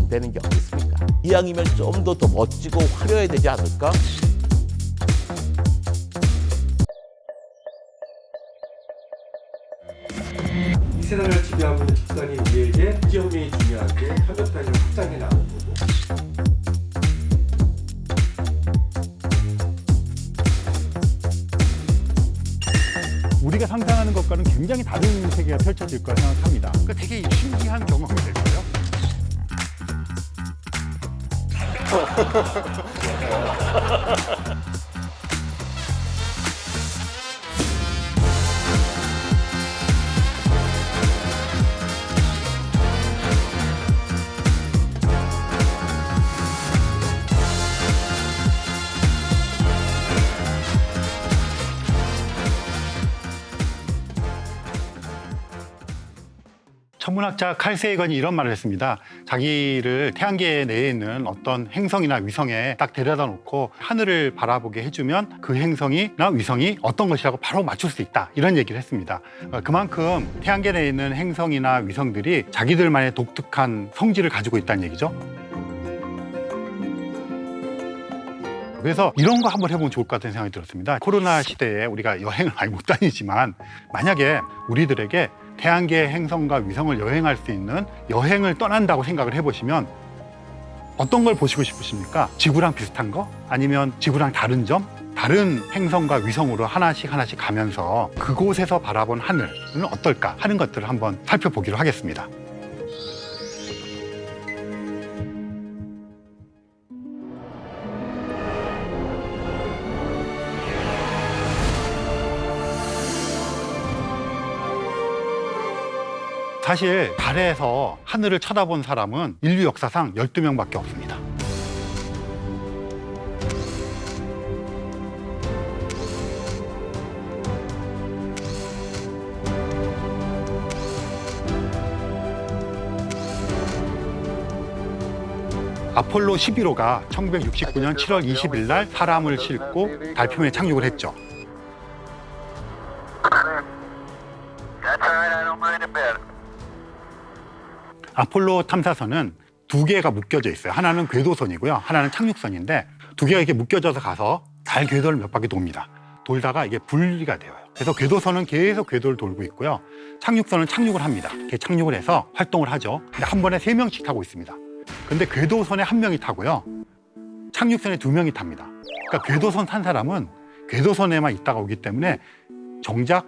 되는 게 어디 있습니까? 이왕이면 좀 더 멋지고 화려해야 되지 않을까? 이 세상을 지배하고 있는 집단이 우리에게 국제협력이 중요하고 협력단위 확장해 나가는 거고. 우리가 상상하는 것과는 굉장히 다른 세계가 펼쳐질 거라 생각합니다. 그러니까 되게 신기한 경험이 될 거예요. 천문학자 칼 세이건이 이런 말을 했습니다. 자기를 태양계 내에 있는 어떤 행성이나 위성에 딱 데려다 놓고 하늘을 바라보게 해주면 그 행성이나 위성이 어떤 것이라고 바로 맞출 수 있다. 이런 얘기를 했습니다. 그만큼 태양계 내에 있는 행성이나 위성들이 자기들만의 독특한 성질을 가지고 있다는 얘기죠. 그래서 이런 거 한번 해보면 좋을 것 같다는 생각이 들었습니다. 코로나 시대에 우리가 여행을 많이 못 다니지만 만약에 우리들에게 태양계 행성과 위성을 여행할 수 있는 여행을 떠난다고 생각을 해보시면 어떤 걸 보시고 싶으십니까? 지구랑 비슷한 거? 아니면 지구랑 다른 점? 다른 행성과 위성으로 하나씩 가면서 그곳에서 바라본 하늘은 어떨까 하는 것들을 한번 살펴보기로 하겠습니다. 사실 달에서 하늘을 쳐다본 사람은 인류 역사상 12명밖에 없습니다. 아폴로 11호가 1969년 7월 20일 날 사람을 싣고 달 표면에 착륙을 했죠. 아폴로 탐사선은 두 개가 묶여져 있어요. 하나는 궤도선이고요. 하나는 착륙선인데 두 개가 이렇게 묶여져서 가서 달 궤도를 몇 바퀴 돕니다. 돌다가 이게 분리가 돼요. 그래서 궤도선은 계속 궤도를 돌고 있고요. 착륙선은 착륙을 합니다. 이렇게 착륙을 해서 활동을 하죠. 근데 한 번에 3명씩 타고 있습니다. 근데 궤도선에 1명이 타고요. 착륙선에 2명이 탑니다. 그러니까 궤도선 탄 사람은 궤도선에만 있다가 오기 때문에 정작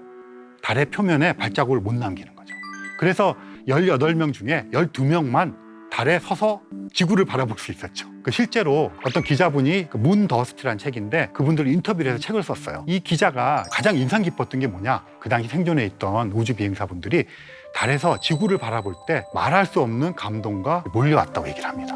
달의 표면에 발자국을 못 남기는 거죠. 그래서 18명 중에 12명만 달에 서서 지구를 바라볼 수 있었죠. 실제로 어떤 기자분이 문 더스트라는 책인데 그분들 인터뷰를 해서 책을 썼어요. 이 기자가 가장 인상 깊었던 게 뭐냐? 그 당시 생존해 있던 우주 비행사분들이 달에서 지구를 바라볼 때 말할 수 없는 감동과 몰려왔다고 얘기를 합니다.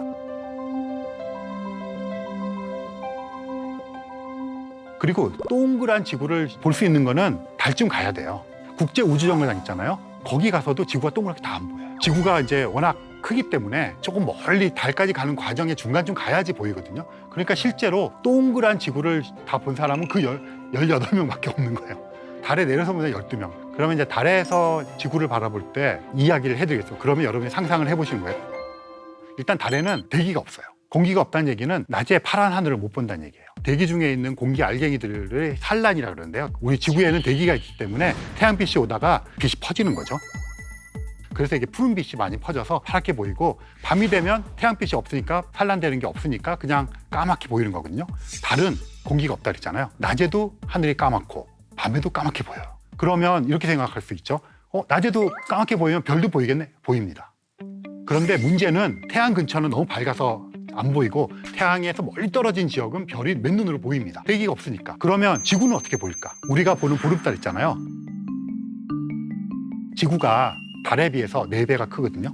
그리고 동그란 지구를 볼 수 있는 거는 달쯤 가야 돼요. 국제우주정거장 있잖아요. 거기 가서도 지구가 동그랗게 다 안 보여요. 지구가 이제 워낙 크기 때문에 조금 멀리 달까지 가는 과정에 중간쯤 가야지 보이거든요. 그러니까 실제로 동그란 지구를 다 본 사람은 그 18명밖에 없는 거예요. 달에 내려서 보면 12명. 그러면 이제 달에서 지구를 바라볼 때 이야기를 해드리겠어요. 그러면 여러분이 상상을 해보시는 거예요. 일단 달에는 대기가 없어요. 공기가 없다는 얘기는 낮에 파란 하늘을 못 본다는 얘기예요. 대기 중에 있는 공기 알갱이들의 산란이라 그러는데요. 우리 지구에는 대기가 있기 때문에 태양빛이 오다가 빛이 퍼지는 거죠. 그래서 이게 푸른 빛이 많이 퍼져서 파랗게 보이고 밤이 되면 태양빛이 없으니까 산란되는 게 없으니까 그냥 까맣게 보이는 거거든요. 달은 공기가 없다 그랬잖아요. 낮에도 하늘이 까맣고 밤에도 까맣게 보여요. 그러면 이렇게 생각할 수 있죠. 낮에도 까맣게 보이면 별도 보이겠네? 보입니다. 그런데 문제는 태양 근처는 너무 밝아서 안 보이고 태양에서 멀리 떨어진 지역은 별이 맨눈으로 보입니다. 대기가 없으니까. 그러면 지구는 어떻게 보일까? 우리가 보는 보름달 있잖아요. 지구가 달에 비해서 4배가 크거든요.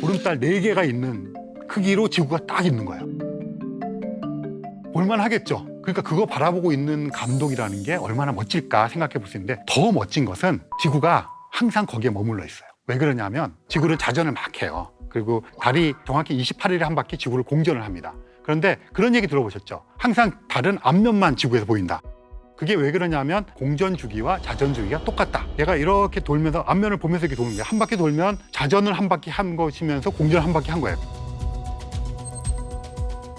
보름달 4개가 있는 크기로 지구가 딱 있는 거예요. 볼만하겠죠? 그러니까 그거 바라보고 있는 감동이라는 게 얼마나 멋질까 생각해 볼 수 있는데 더 멋진 것은 지구가 항상 거기에 머물러 있어요. 왜 그러냐면 지구는 자전을 막 해요. 그리고 달이 정확히 28일에 한 바퀴 지구를 공전을 합니다. 그런데 그런 얘기 들어보셨죠? 항상 달은 앞면만 지구에서 보인다. 그게 왜 그러냐면 공전 주기와 자전 주기가 똑같다. 얘가 이렇게 돌면서 앞면을 보면서 이렇게 도는 거예요. 한 바퀴 돌면 자전을 한 바퀴 한 것이면서 공전을 한 바퀴 한 거예요.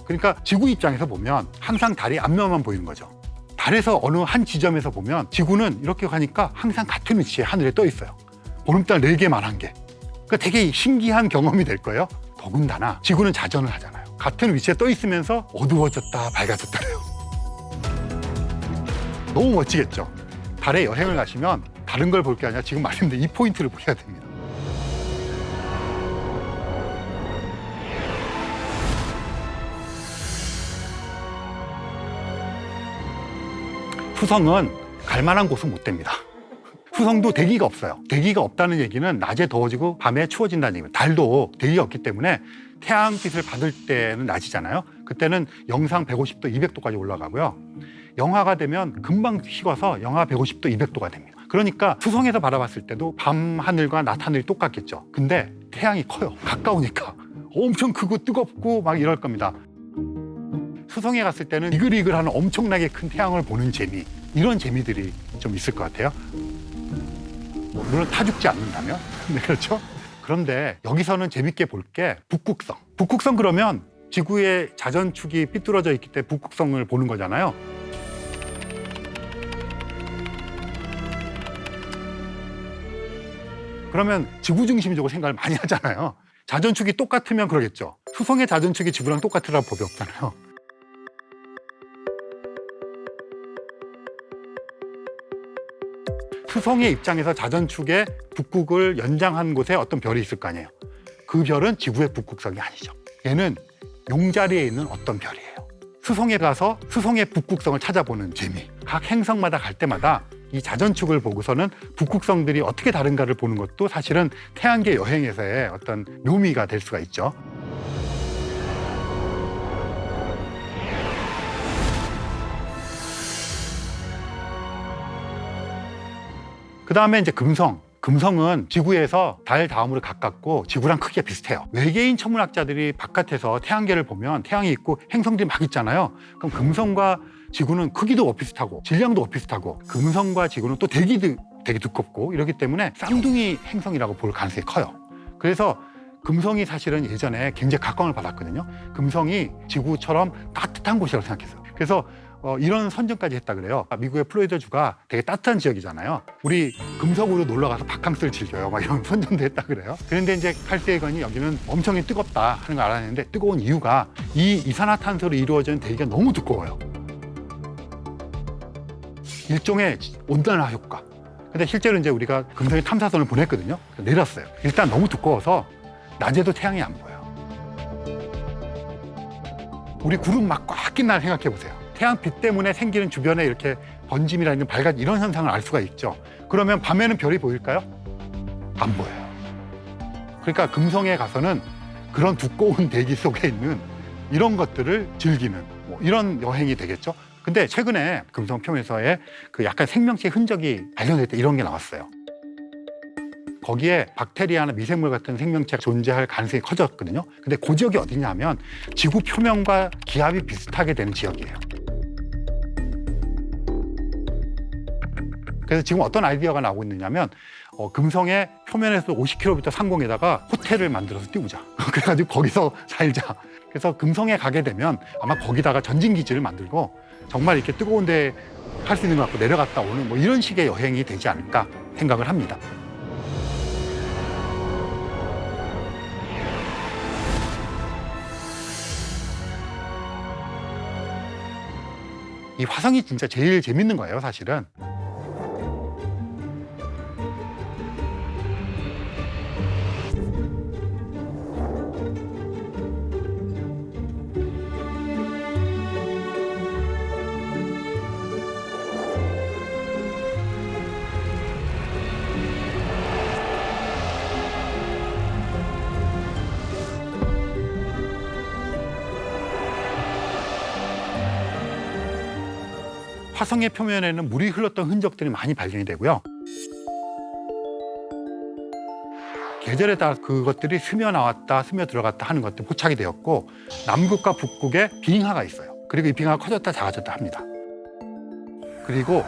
그러니까 지구 입장에서 보면 항상 달이 앞면만 보이는 거죠. 달에서 어느 한 지점에서 보면 지구는 이렇게 가니까 항상 같은 위치에 하늘에 떠 있어요. 보름달 4개만 한 개. 그러니까 되게 신기한 경험이 될 거예요. 더군다나 지구는 자전을 하잖아요. 같은 위치에 떠 있으면서 어두워졌다 밝아졌다 그래요. 너무 멋지겠죠. 달에 여행을 가시면 다른 걸 볼 게 아니라 지금 말씀드린 이 포인트를 보셔야 됩니다. 수성은 갈 만한 곳은 못 됩니다. 수성도 대기가 없어요. 대기가 없다는 얘기는 낮에 더워지고 밤에 추워진다는 얘기입니다. 달도 대기가 없기 때문에 태양빛을 받을 때는 낮이잖아요. 그때는 영상 150도, 200도까지 올라가고요. 영하가 되면 금방 식어서 영하 150도, 200도가 됩니다. 그러니까 수성에서 바라봤을 때도 밤 하늘과 낮 하늘이 똑같겠죠. 근데 태양이 커요. 가까우니까 엄청 크고 뜨겁고 막 이럴 겁니다. 수성에 갔을 때는 이글이글하는 엄청나게 큰 태양을 보는 재미, 이런 재미들이 좀 있을 것 같아요. 물론 타 죽지 않는다면. 네, 그렇죠? 그런데 여기서는 재밌게 볼 게 북극성. 북극성 그러면 지구의 자전축이 삐뚤어져 있기 때문에 북극성을 보는 거잖아요. 그러면 지구 중심적으로 생각을 많이 하잖아요. 자전축이 똑같으면 그러겠죠. 수성의 자전축이 지구랑 똑같으라고 법이 없잖아요. 수성의 입장에서 자전축에 북극을 연장한 곳에 어떤 별이 있을 거 아니에요. 그 별은 지구의 북극성이 아니죠. 얘는 용자리에 있는 어떤 별이에요. 수성에 가서 수성의 북극성을 찾아보는 재미. 각 행성마다 갈 때마다 이 자전축을 보고서는 북극성들이 어떻게 다른가를 보는 것도 사실은 태양계 여행에서의 어떤 묘미가 될 수가 있죠. 그 다음에 이제 금성. 금성은 지구에서 달 다음으로 가깝고 지구랑 크기가 비슷해요. 외계인 천문학자들이 바깥에서 태양계를 보면 태양이 있고 행성들이 막 있잖아요. 그럼 금성과 지구는 크기도 비슷하고 질량도 비슷하고 금성과 지구는 또 대기도 되게 두껍고 이렇기 때문에 쌍둥이 행성이라고 볼 가능성이 커요. 그래서 금성이 사실은 예전에 굉장히 각광을 받았거든요. 금성이 지구처럼 따뜻한 곳이라고 생각했어요. 그래서 이런 선전까지 했다 그래요. 미국의 플로리다주가 되게 따뜻한 지역이잖아요. 우리 금성으로 놀러 가서 바캉스를 즐겨요. 막 이런 선전도 했다 그래요. 그런데 이제 칼 세이건이 여기는 엄청 뜨겁다 하는 걸 알았는데 뜨거운 이유가 이 이산화탄소로 이루어진 대기가 너무 두꺼워요. 일종의 온난화 효과. 근데 실제로 이제 우리가 금성에 탐사선을 보냈거든요. 내렸어요. 일단 너무 두꺼워서 낮에도 태양이 안 보여요. 우리 구름 막 꽉 낀 날 생각해 보세요. 태양빛 때문에 생기는 주변에 이렇게 번짐이라는 밝아진 이런 현상을 알 수가 있죠. 그러면 밤에는 별이 보일까요? 안 보여요. 그러니까 금성에 가서는 그런 두꺼운 대기 속에 있는 이런 것들을 즐기는 이런 여행이 되겠죠. 근데 최근에 금성 표면에서의 그 약간 생명체 흔적이 발견됐다 이런 게 나왔어요. 거기에 박테리아나 미생물 같은 생명체가 존재할 가능성이 커졌거든요. 근데 그 지역이 어디냐면 지구 표면과 기압이 비슷하게 되는 지역이에요. 그래서 지금 어떤 아이디어가 나오고 있느냐면 금성의 표면에서 50km 상공에다가 호텔을 만들어서 띄우자. 그래가지고 거기서 살자. 그래서 금성에 가게 되면 아마 거기다가 전진기지를 만들고 정말 이렇게 뜨거운데 할 수 있는 것 같고 내려갔다 오는 뭐 이런 식의 여행이 되지 않을까 생각을 합니다. 이 화성이 진짜 제일 재밌는 거예요, 사실은. 화성의 표면에는 물이 흘렀던 흔적들이 많이 발견이 되고요. 계절에 따라 그것들이 스며 나왔다, 스며 들어갔다 하는 것들이 포착이 되었고 남극과 북극에 빙하가 있어요. 그리고 이 빙하가 커졌다 작아졌다 합니다. 그리고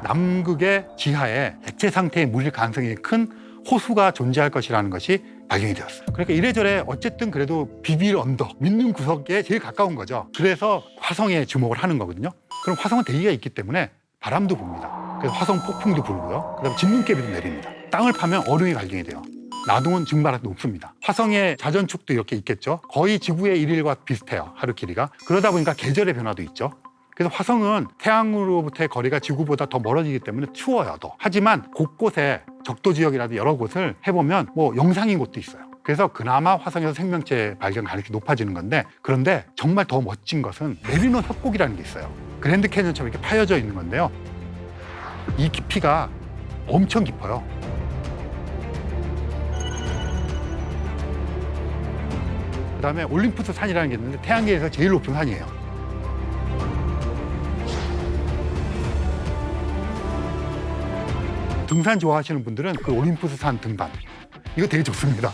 남극의 지하에 액체 상태의 물일 가능성이 큰 호수가 존재할 것이라는 것이 발견이 되었어요. 그러니까 이래저래 어쨌든 그래도 비빌 언덕, 믿는 구석에 제일 가까운 거죠. 그래서 화성에 주목을 하는 거거든요. 그럼 화성은 대기가 있기 때문에 바람도 붑니다. 그래서 화성 폭풍도 불고요. 그다음에 진눈깨비도 내립니다. 땅을 파면 얼음이 발견이 돼요. 나동은 증발력도 높습니다. 화성의 자전축도 이렇게 있겠죠. 거의 지구의 일일과 비슷해요. 하루 길이가. 그러다 보니까 계절의 변화도 있죠. 그래서 화성은 태양으로부터의 거리가 지구보다 더 멀어지기 때문에 추워요. 더. 하지만 곳곳에 적도 지역이라도 여러 곳을 해보면 뭐 영상인 곳도 있어요. 그래서 그나마 화성에서 생명체 발견 가능성이 높아지는 건데, 그런데 정말 더 멋진 것은 메리노 협곡이라는 게 있어요. 그랜드 캐니언처럼 이렇게 파여져 있는 건데요. 이 깊이가 엄청 깊어요. 그다음에 올림푸스 산이라는 게 있는데 태양계에서 제일 높은 산이에요. 등산 좋아하시는 분들은 그 올림푸스 산 등반, 이거 되게 좋습니다.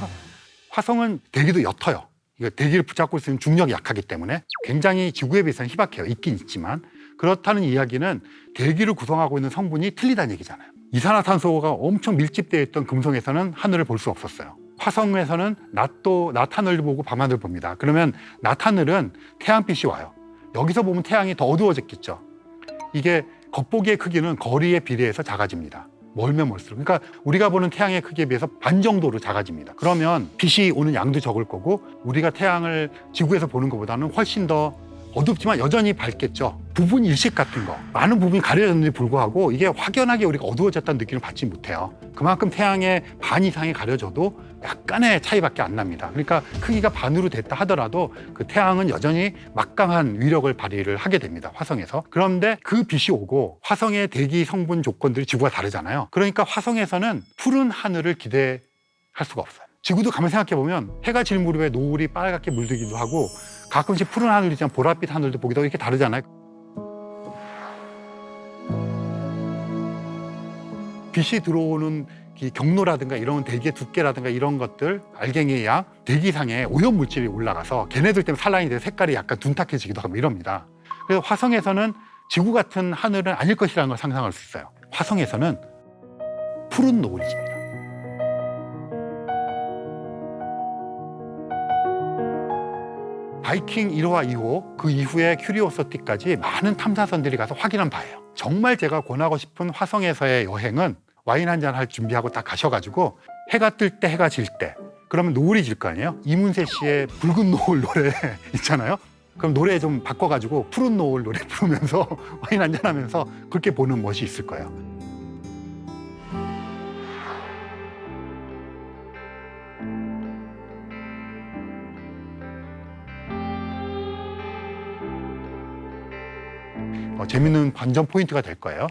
화성은 대기도 옅어요. 이거 대기를 붙잡고 있으면 중력이 약하기 때문에 굉장히 지구에 비해서는 희박해요. 있긴 있지만. 그렇다는 이야기는 대기를 구성하고 있는 성분이 틀리다는 얘기잖아요. 이산화탄소가 엄청 밀집되어 있던 금성에서는 하늘을 볼 수 없었어요. 화성에서는 낮 하늘을 보고 밤 하늘을 봅니다. 그러면 낮 하늘은 태양빛이 와요. 여기서 보면 태양이 더 어두워졌겠죠. 이게 겉보기의 크기는 거리에 비례해서 작아집니다. 멀면 멀수록. 그러니까 우리가 보는 태양의 크기에 비해서 반 정도로 작아집니다. 그러면 빛이 오는 양도 적을 거고, 우리가 태양을 지구에서 보는 것보다는 훨씬 더 어둡지만 여전히 밝겠죠. 부분 일식 같은 거, 많은 부분이 가려졌는데 불구하고 이게 확연하게 우리가 어두워졌다는 느낌을 받지 못해요. 그만큼 태양의 반 이상이 가려져도 약간의 차이밖에 안 납니다. 그러니까 크기가 반으로 됐다 하더라도 그 태양은 여전히 막강한 위력을 발휘를 하게 됩니다. 화성에서. 그런데 그 빛이 오고 화성의 대기 성분 조건들이 지구가 다르잖아요. 그러니까 화성에서는 푸른 하늘을 기대할 수가 없어요. 지구도 가만 생각해보면 해가 질 무렵에 노을이 빨갛게 물들기도 하고 가끔씩 푸른 하늘이지만 보랏빛 하늘도 보기도 하고 이렇게 다르잖아요. 빛이 들어오는 이 경로라든가 이런 대기의 두께라든가 이런 것들, 알갱이의 양, 대기상에 오염물질이 올라가서 걔네들 때문에 산란이 돼서 색깔이 약간 둔탁해지기도 하고 이럽니다. 그래서 화성에서는 지구 같은 하늘은 아닐 것이라는 걸 상상할 수 있어요. 화성에서는 푸른 노을이 집니다. 바이킹 1호와 2호, 그 이후에 큐리오서티까지 많은 탐사선들이 가서 확인한 바예요. 정말 제가 권하고 싶은 화성에서의 여행은 와인 한잔 할 준비하고 딱 가셔가지고 해가 뜰 때, 해가 질 때, 그러면 노을이 질 거 아니에요? 이문세 씨의 붉은 노을 노래 있잖아요. 그럼 노래 좀 바꿔가지고 푸른 노을 노래 부르면서 와인 한잔 하면서 그렇게 보는 멋이 있을 거예요. 재밌는 관전 포인트가 될 거예요.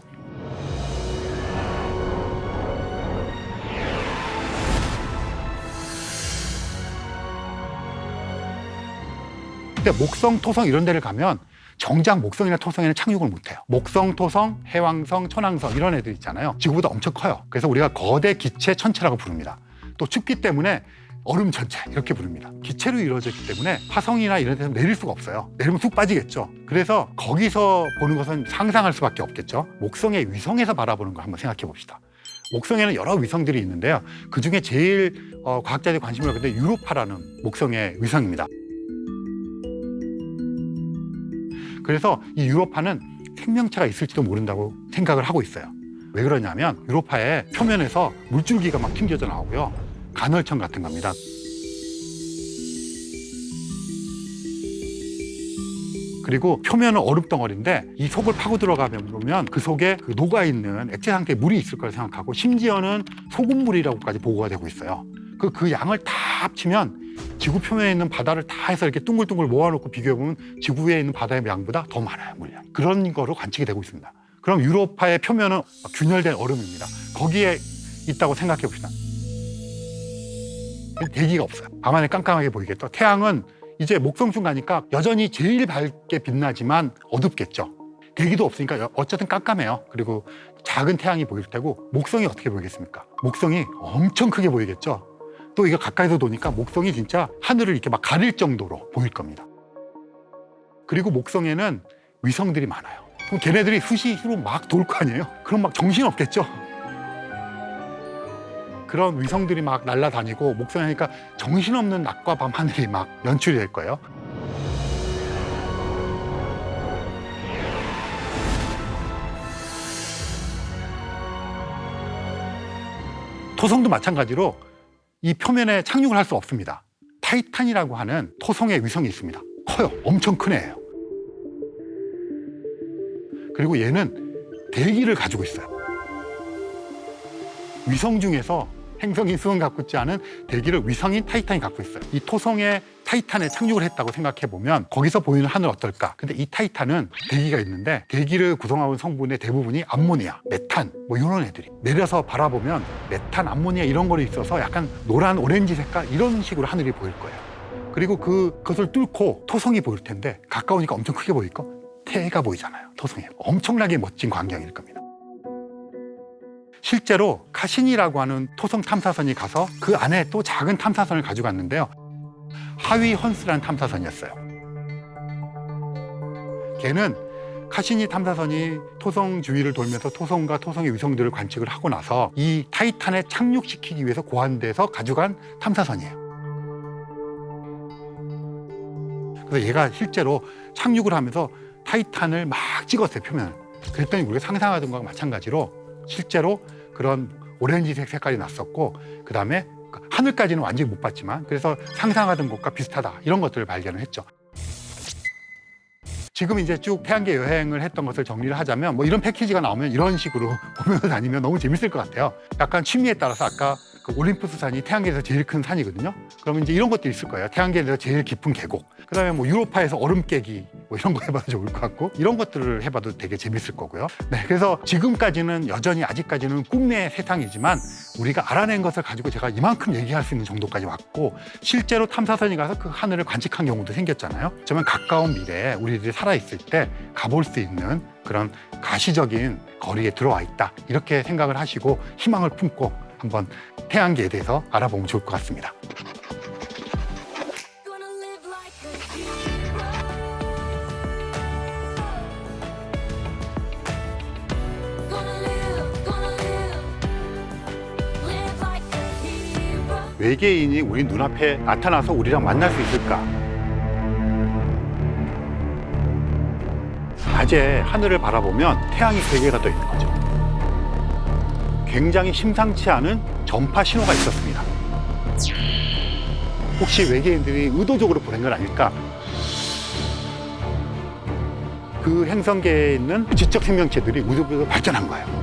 근데 목성, 토성 이런 데를 가면 정작 목성이나 토성에는 착륙을 못해요. 목성, 토성, 해왕성, 천왕성 이런 애들 있잖아요. 지구보다 엄청 커요. 그래서 우리가 거대 기체 천체라고 부릅니다. 또 춥기 때문에 얼음 천체 이렇게 부릅니다. 기체로 이루어졌기 때문에 화성이나 이런 데서 내릴 수가 없어요. 내리면 쑥 빠지겠죠. 그래서 거기서 보는 것은 상상할 수밖에 없겠죠. 목성의 위성에서 바라보는 걸 한번 생각해 봅시다. 목성에는 여러 위성들이 있는데요. 그중에 제일 과학자들이 관심을 갖는 게 유로파라는 목성의 위성입니다. 그래서 이 유로파는 생명체가 있을지도 모른다고 생각을 하고 있어요. 왜 그러냐면 유로파의 표면에서 물줄기가 막 튕겨져 나오고요. 간헐천 같은 겁니다. 그리고 표면은 얼음덩어리인데 이 속을 파고 들어가면 보면 그 속에 그 녹아있는 액체 상태의 물이 있을 거라 생각하고, 심지어는 소금물이라고까지 보고가 되고 있어요. 그 양을 다 합치면 지구 표면에 있는 바다를 다 해서 이렇게 둥글둥글 모아놓고 비교해보면 지구에 있는 바다의 양보다 더 많아요, 물량이. 그런 거로 관측이 되고 있습니다. 그럼 유로파의 표면은 균열된 얼음입니다. 거기에 있다고 생각해 봅시다. 대기가 없어요. 밤하늘 깜깜하게 보이겠죠. 태양은 이제 목성쯤 가니까 여전히 제일 밝게 빛나지만 어둡겠죠. 대기도 없으니까 어쨌든 깜깜해요. 그리고 작은 태양이 보일 테고, 목성이 어떻게 보이겠습니까? 목성이 엄청 크게 보이겠죠. 또 이거 가까이서 보니까 목성이 진짜 하늘을 이렇게 막 가릴 정도로 보일 겁니다. 그리고 목성에는 위성들이 많아요. 그럼 걔네들이 수시로 막 돌 거 아니에요? 그럼 막 정신없겠죠? 그런 위성들이 막 날아다니고 목성하니까 정신없는 낮과 밤 하늘이 막 연출이 될 거예요. 토성도 마찬가지로 이 표면에 착륙을 할 수 없습니다. 타이탄이라고 하는 토성의 위성이 있습니다. 커요. 엄청 큰 애예요. 그리고 얘는 대기를 가지고 있어요. 위성 중에서 행성인 수성 갖고 있지 않은 대기를 위성인 타이탄이 갖고 있어요. 이 토성에 타이탄에 착륙을 했다고 생각해 보면 거기서 보이는 하늘 어떨까? 근데 이 타이탄은 대기가 있는데 대기를 구성하고 있는 성분의 대부분이 암모니아, 메탄 뭐 이런 애들이 내려서 바라보면 메탄, 암모니아 이런 거리 있어서 약간 노란 오렌지 색깔 이런 식으로 하늘이 보일 거예요. 그리고 그것을 뚫고 토성이 보일 텐데 가까우니까 엄청 크게 보일 거. 태가 보이잖아요. 토성이 엄청나게 멋진 광경일 겁니다. 실제로 카시니라고 하는 토성 탐사선이 가서 그 안에 또 작은 탐사선을 가져갔는데요. 하위 헌스라는 탐사선이었어요. 걔는 카시니 탐사선이 토성 주위를 돌면서 토성과 토성의 위성들을 관측을 하고 나서 이 타이탄에 착륙시키기 위해서 고안돼서 가져간 탐사선이에요. 그래서 얘가 실제로 착륙을 하면서 타이탄을 막 찍었어요, 표면을. 그랬더니 우리가 상상하던 것과 마찬가지로 실제로 그런 오렌지색 색깔이 났었고 그 다음에 하늘까지는 완전히 못 봤지만 그래서 상상하던 것과 비슷하다 이런 것들을 발견을 했죠. 지금 이제 쭉 태양계 여행을 했던 것을 정리를 하자면 뭐 이런 패키지가 나오면 이런 식으로 보면서 다니면 너무 재밌을 것 같아요. 약간 취미에 따라서 아까 그 올림푸스 산이 태양계에서 제일 큰 산이거든요. 그러면 이제 이런 것도 있을 거예요. 태양계에서 제일 깊은 계곡. 그다음에 뭐 유로파에서 얼음 깨기 뭐 이런 거 해봐도 좋을 것 같고 이런 것들을 해봐도 되게 재밌을 거고요. 네, 그래서 지금까지는 여전히 아직까지는 꿈의 세상이지만 우리가 알아낸 것을 가지고 제가 이만큼 얘기할 수 있는 정도까지 왔고 실제로 탐사선이 가서 그 하늘을 관측한 경우도 생겼잖아요. 정말 가까운 미래에 우리들이 살아있을 때 가볼 수 있는 그런 가시적인 거리에 들어와 있다. 이렇게 생각을 하시고 희망을 품고 한번 태양계에 대해서 알아보면 좋을 것 같습니다. 외계인이 우리 눈앞에 나타나서 우리랑 만날 수 있을까? 낮에 하늘을 바라보면 태양이 3개가 떠 있는 거죠. 굉장히 심상치 않은 전파 신호가 있었습니다. 혹시 외계인들이 의도적으로 보낸 건 아닐까? 그 행성계에 있는 지적 생명체들이 우주부로 발전한 거예요.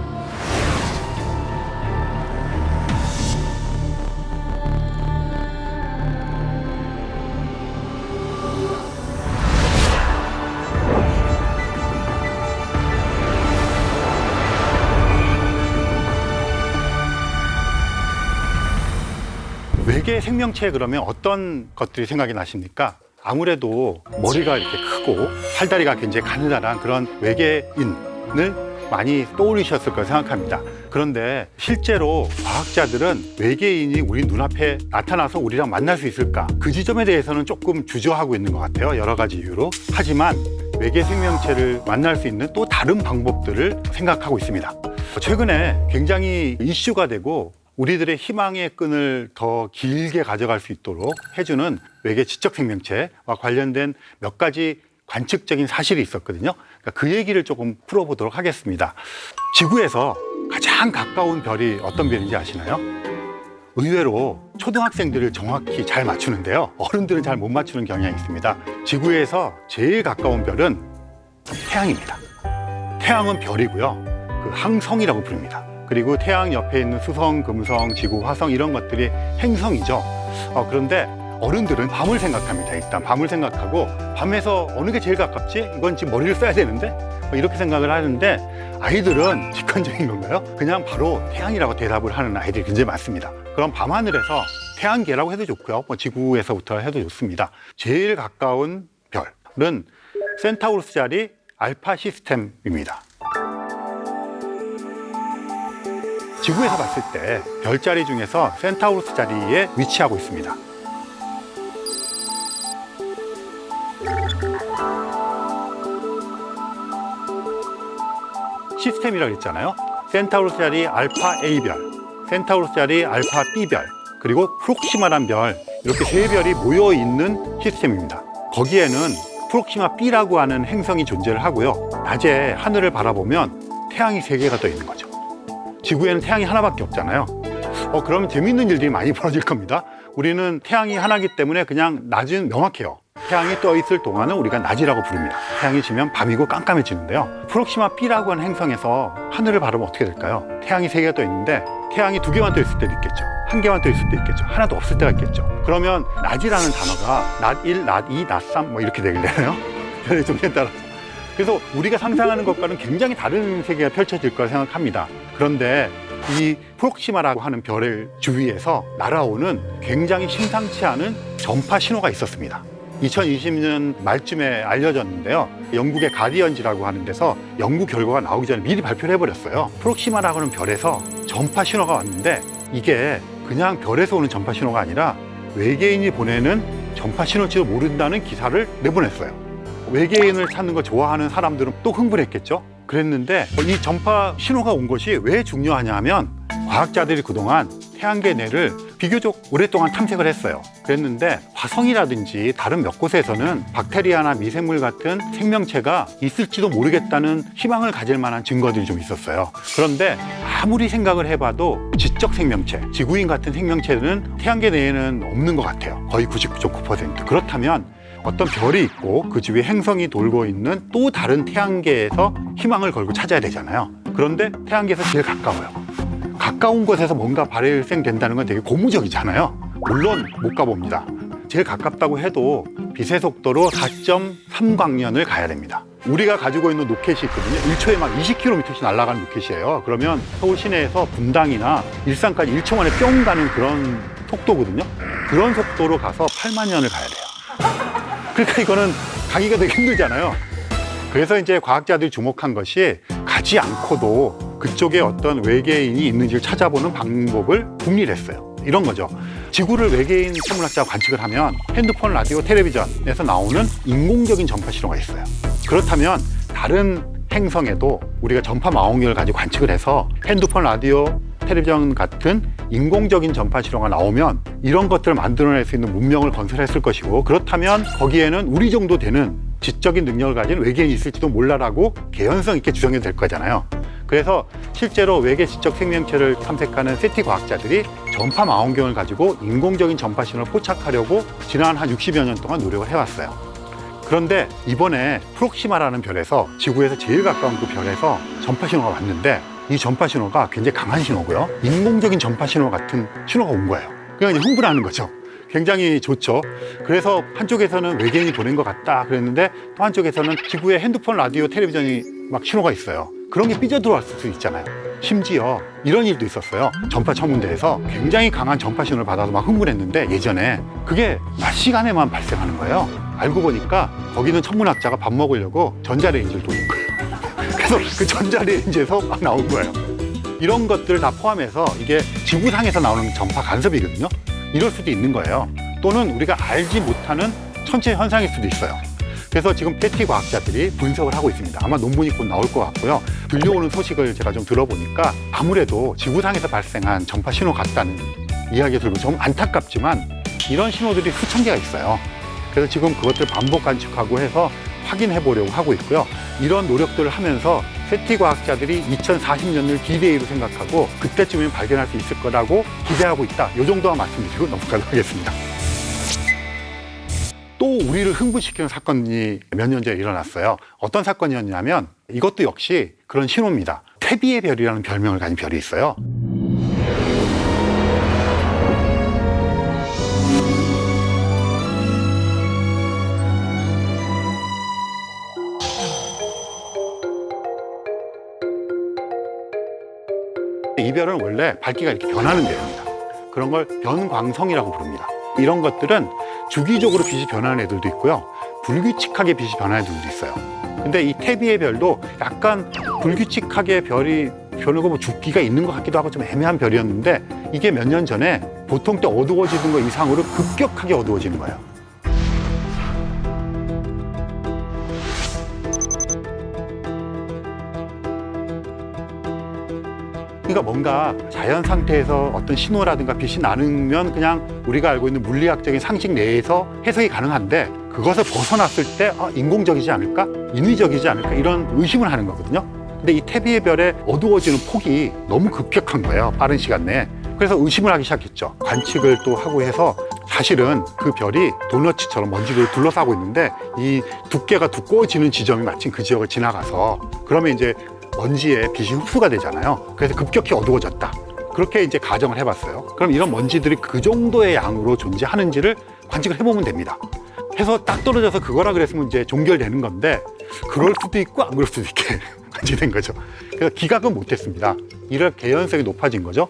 외계 생명체 그러면 어떤 것들이 생각이 나십니까? 아무래도 머리가 이렇게 크고 팔다리가 굉장히 가느다란 그런 외계인을 많이 떠올리셨을 거라 생각합니다. 그런데 실제로 과학자들은 외계인이 우리 눈앞에 나타나서 우리랑 만날 수 있을까? 그 지점에 대해서는 조금 주저하고 있는 것 같아요. 여러 가지 이유로. 하지만 외계 생명체를 만날 수 있는 또 다른 방법들을 생각하고 있습니다. 최근에 굉장히 이슈가 되고 우리들의 희망의 끈을 더 길게 가져갈 수 있도록 해주는 외계 지적 생명체와 관련된 몇 가지 관측적인 사실이 있었거든요. 그러니까 그 얘기를 조금 풀어보도록 하겠습니다. 지구에서 가장 가까운 별이 어떤 별인지 아시나요? 의외로 초등학생들을 정확히 잘 맞추는데요. 어른들은 잘 못 맞추는 경향이 있습니다. 지구에서 제일 가까운 별은 태양입니다. 태양은 별이고요. 그 항성이라고 부릅니다. 그리고 태양 옆에 있는 수성, 금성, 지구, 화성 이런 것들이 행성이죠. 그런데 어른들은 밤을 생각합니다. 일단 밤을 생각하고 밤에서 어느 게 제일 가깝지? 이건 지금 머리를 써야 되는데? 이렇게 생각을 하는데 아이들은 직관적인 건가요? 그냥 바로 태양이라고 대답을 하는 아이들이 굉장히 많습니다. 그럼 밤하늘에서 태양계라고 해도 좋고요. 뭐 지구에서부터 해도 좋습니다. 제일 가까운 별은 센타우루스 자리 알파 시스템입니다. 지구에서 봤을 때 별자리 중에서 센타우루스 자리에 위치하고 있습니다. 시스템이라고 했잖아요. 센타우루스 자리 알파 A별, 센타우루스 자리 알파 B별, 그리고 프록시마란 별, 이렇게 세 별이 모여 있는 시스템입니다. 거기에는 프록시마 B라고 하는 행성이 존재를 하고요. 낮에 하늘을 바라보면 태양이 3개가 떠 있는 거죠. 지구에는 태양이 하나밖에 없잖아요. 그러면 재밌는 일들이 많이 벌어질 겁니다. 우리는 태양이 하나이기 때문에 그냥 낮은 명확해요. 태양이 떠 있을 동안은 우리가 낮이라고 부릅니다. 태양이 지면 밤이고 깜깜해지는데요. 프록시마 B라고 하는 행성에서 하늘을 바라보면 어떻게 될까요? 태양이 3개가 떠 있는데 태양이 2개만 떠 있을 때도 있겠죠. 1개만 떠 있을 때도 있겠죠. 하나도 없을 때가 있겠죠. 그러면 낮이라는 단어가 낮 1, 낮 2, 낮 3 뭐 이렇게 되겠네요. 별의 종류에 따라서. 그래서 우리가 상상하는 것과는 굉장히 다른 세계가 펼쳐질 거라 생각합니다. 그런데 이 프록시마라고 하는 별의 주위에서 날아오는 굉장히 심상치 않은 전파 신호가 있었습니다. 2020년 말쯤에 알려졌는데요. 영국의 가디언지라고 하는 데서 연구 결과가 나오기 전에 미리 발표를 해버렸어요. 프록시마라고 하는 별에서 전파 신호가 왔는데 이게 그냥 별에서 오는 전파 신호가 아니라 외계인이 보내는 전파 신호일지도 모른다는 기사를 내보냈어요. 외계인을 찾는 거 좋아하는 사람들은 또 흥분했겠죠. 그랬는데 이 전파 신호가 온 것이 왜 중요하냐 하면 과학자들이 그동안 태양계 내를 비교적 오랫동안 탐색을 했어요. 그랬는데 화성이라든지 다른 몇 곳에서는 박테리아나 미생물 같은 생명체가 있을지도 모르겠다는 희망을 가질 만한 증거들이 좀 있었어요. 그런데 아무리 생각을 해봐도 지적 생명체, 지구인 같은 생명체는 태양계 내에는 없는 것 같아요. 거의 99.9%. 그렇다면 어떤 별이 있고 그 주위에 행성이 돌고 있는 또 다른 태양계에서 희망을 걸고 찾아야 되잖아요. 그런데 태양계에서 제일 가까워요. 가까운 곳에서 뭔가 발생된다는 건 되게 고무적이잖아요. 물론 못 가봅니다. 제일 가깝다고 해도 빛의 속도로 4.3광년을 가야 됩니다. 우리가 가지고 있는 로켓이 있거든요. 1초에 막 20km씩 날아가는 로켓이에요. 그러면 서울 시내에서 분당이나 일산까지 1초 만에 뿅 가는 그런 속도거든요. 그런 속도로 가서 8만 년을 가야 돼요. 그러니까 이거는 가기가 되게 힘들잖아요. 그래서 이제 과학자들이 주목한 것이 가지 않고도 그쪽에 어떤 외계인이 있는지를 찾아보는 방법을 궁리했어요. 이런 거죠. 지구를 외계인 생물학자가 관측을 하면 핸드폰, 라디오, 텔레비전에서 나오는 인공적인 전파 신호가 있어요. 그렇다면 다른 행성에도 우리가 전파 망원경을 가지고 관측을 해서 핸드폰, 라디오, 텔레비전 같은 인공적인 전파 신호가 나오면 이런 것들을 만들어낼 수 있는 문명을 건설했을 것이고, 그렇다면 거기에는 우리 정도 되는 지적인 능력을 가진 외계인이 있을지도 몰라라고 개연성 있게 주장이 될 거잖아요. 그래서 실제로 외계 지적 생명체를 탐색하는 세티 과학자들이 전파 망원경을 가지고 인공적인 전파 신호를 포착하려고 지난 한 60여 년 동안 노력을 해왔어요. 그런데 이번에 프록시마라는 별에서, 지구에서 제일 가까운 그 별에서 전파 신호가 왔는데 이 전파 신호가 굉장히 강한 신호고요. 인공적인 전파 신호 같은 신호가 온 거예요. 그냥 흥분하는 거죠. 굉장히 좋죠. 그래서 한쪽에서는 외계인이 보낸 것 같다 그랬는데 또 한쪽에서는 지구에 핸드폰, 라디오, 텔레비전이 막 신호가 있어요. 그런 게 삐져 들어왔을 수 있잖아요. 심지어 이런 일도 있었어요. 전파 천문대에서 굉장히 강한 전파 신호를 받아서 막 흥분했는데 예전에 그게 낮 시간에만 발생하는 거예요. 알고 보니까 거기는 천문학자가 밥 먹으려고 전자레인지를 돌린 거예요. 그래서 그 전자레인지에서 막 나온 거예요. 이런 것들을 다 포함해서 이게 지구상에서 나오는 전파 간섭이거든요. 이럴 수도 있는 거예요. 또는 우리가 알지 못하는 천체 현상일 수도 있어요. 그래서 지금 패티 과학자들이 분석을 하고 있습니다. 아마 논문이 곧 나올 것 같고요. 들려오는 소식을 제가 좀 들어보니까 아무래도 지구상에서 발생한 전파 신호 같다는 이야기가 들고 좀 안타깝지만 이런 신호들이 수천 개가 있어요. 그래서 지금 그것들을 반복 관측하고 해서 확인해 보려고 하고 있고요. 이런 노력들을 하면서 세티 과학자들이 2040년을 디데이로 생각하고 그때쯤이면 발견할 수 있을 거라고 기대하고 있다. 이 정도만 말씀드리고 넘어가도록 하겠습니다. 또 우리를 흥분시키는 사건이 몇 년 전에 일어났어요. 어떤 사건이었냐면 이것도 역시 그런 신호입니다. 태비의 별이라는 별명을 가진 별이 있어요. 이 별은 원래 밝기가 이렇게 변하는 별입니다. 그런 걸 변광성이라고 부릅니다. 이런 것들은 주기적으로 빛이 변하는 애들도 있고요. 불규칙하게 빛이 변하는 애들도 있어요. 근데 이 태비의 별도 약간 불규칙하게 별이 변하고 뭐 주기가 있는 것 같기도 하고 좀 애매한 별이었는데 이게 몇 년 전에 보통 때 어두워지는 것 이상으로 급격하게 어두워지는 거예요. 그러니까 뭔가 자연 상태에서 어떤 신호라든가 빛이 나누면 그냥 우리가 알고 있는 물리학적인 상식 내에서 해석이 가능한데 그것을 벗어났을 때 인공적이지 않을까? 인위적이지 않을까? 이런 의심을 하는 거거든요. 근데 이 태비의 별의 어두워지는 폭이 너무 급격한 거예요. 빠른 시간 내에. 그래서 의심을 하기 시작했죠. 관측을 또 하고 해서 사실은 그 별이 도너츠처럼 먼지를 둘러싸고 있는데 이 두께가 두꺼워지는 지점이 마침 그 지역을 지나가서 그러면 이제 먼지에 빛이 흡수가 되잖아요. 그래서 급격히 어두워졌다. 그렇게 이제 가정을 해봤어요. 그럼 이런 먼지들이 그 정도의 양으로 존재하는지를 관측을 해보면 됩니다. 해서 딱 떨어져서 그거라 그랬으면 이제 종결되는 건데 그럴 수도 있고 안 그럴 수도 있게 관측된 거죠. 그래서 기각은 못했습니다. 이럴 개연성이 높아진 거죠.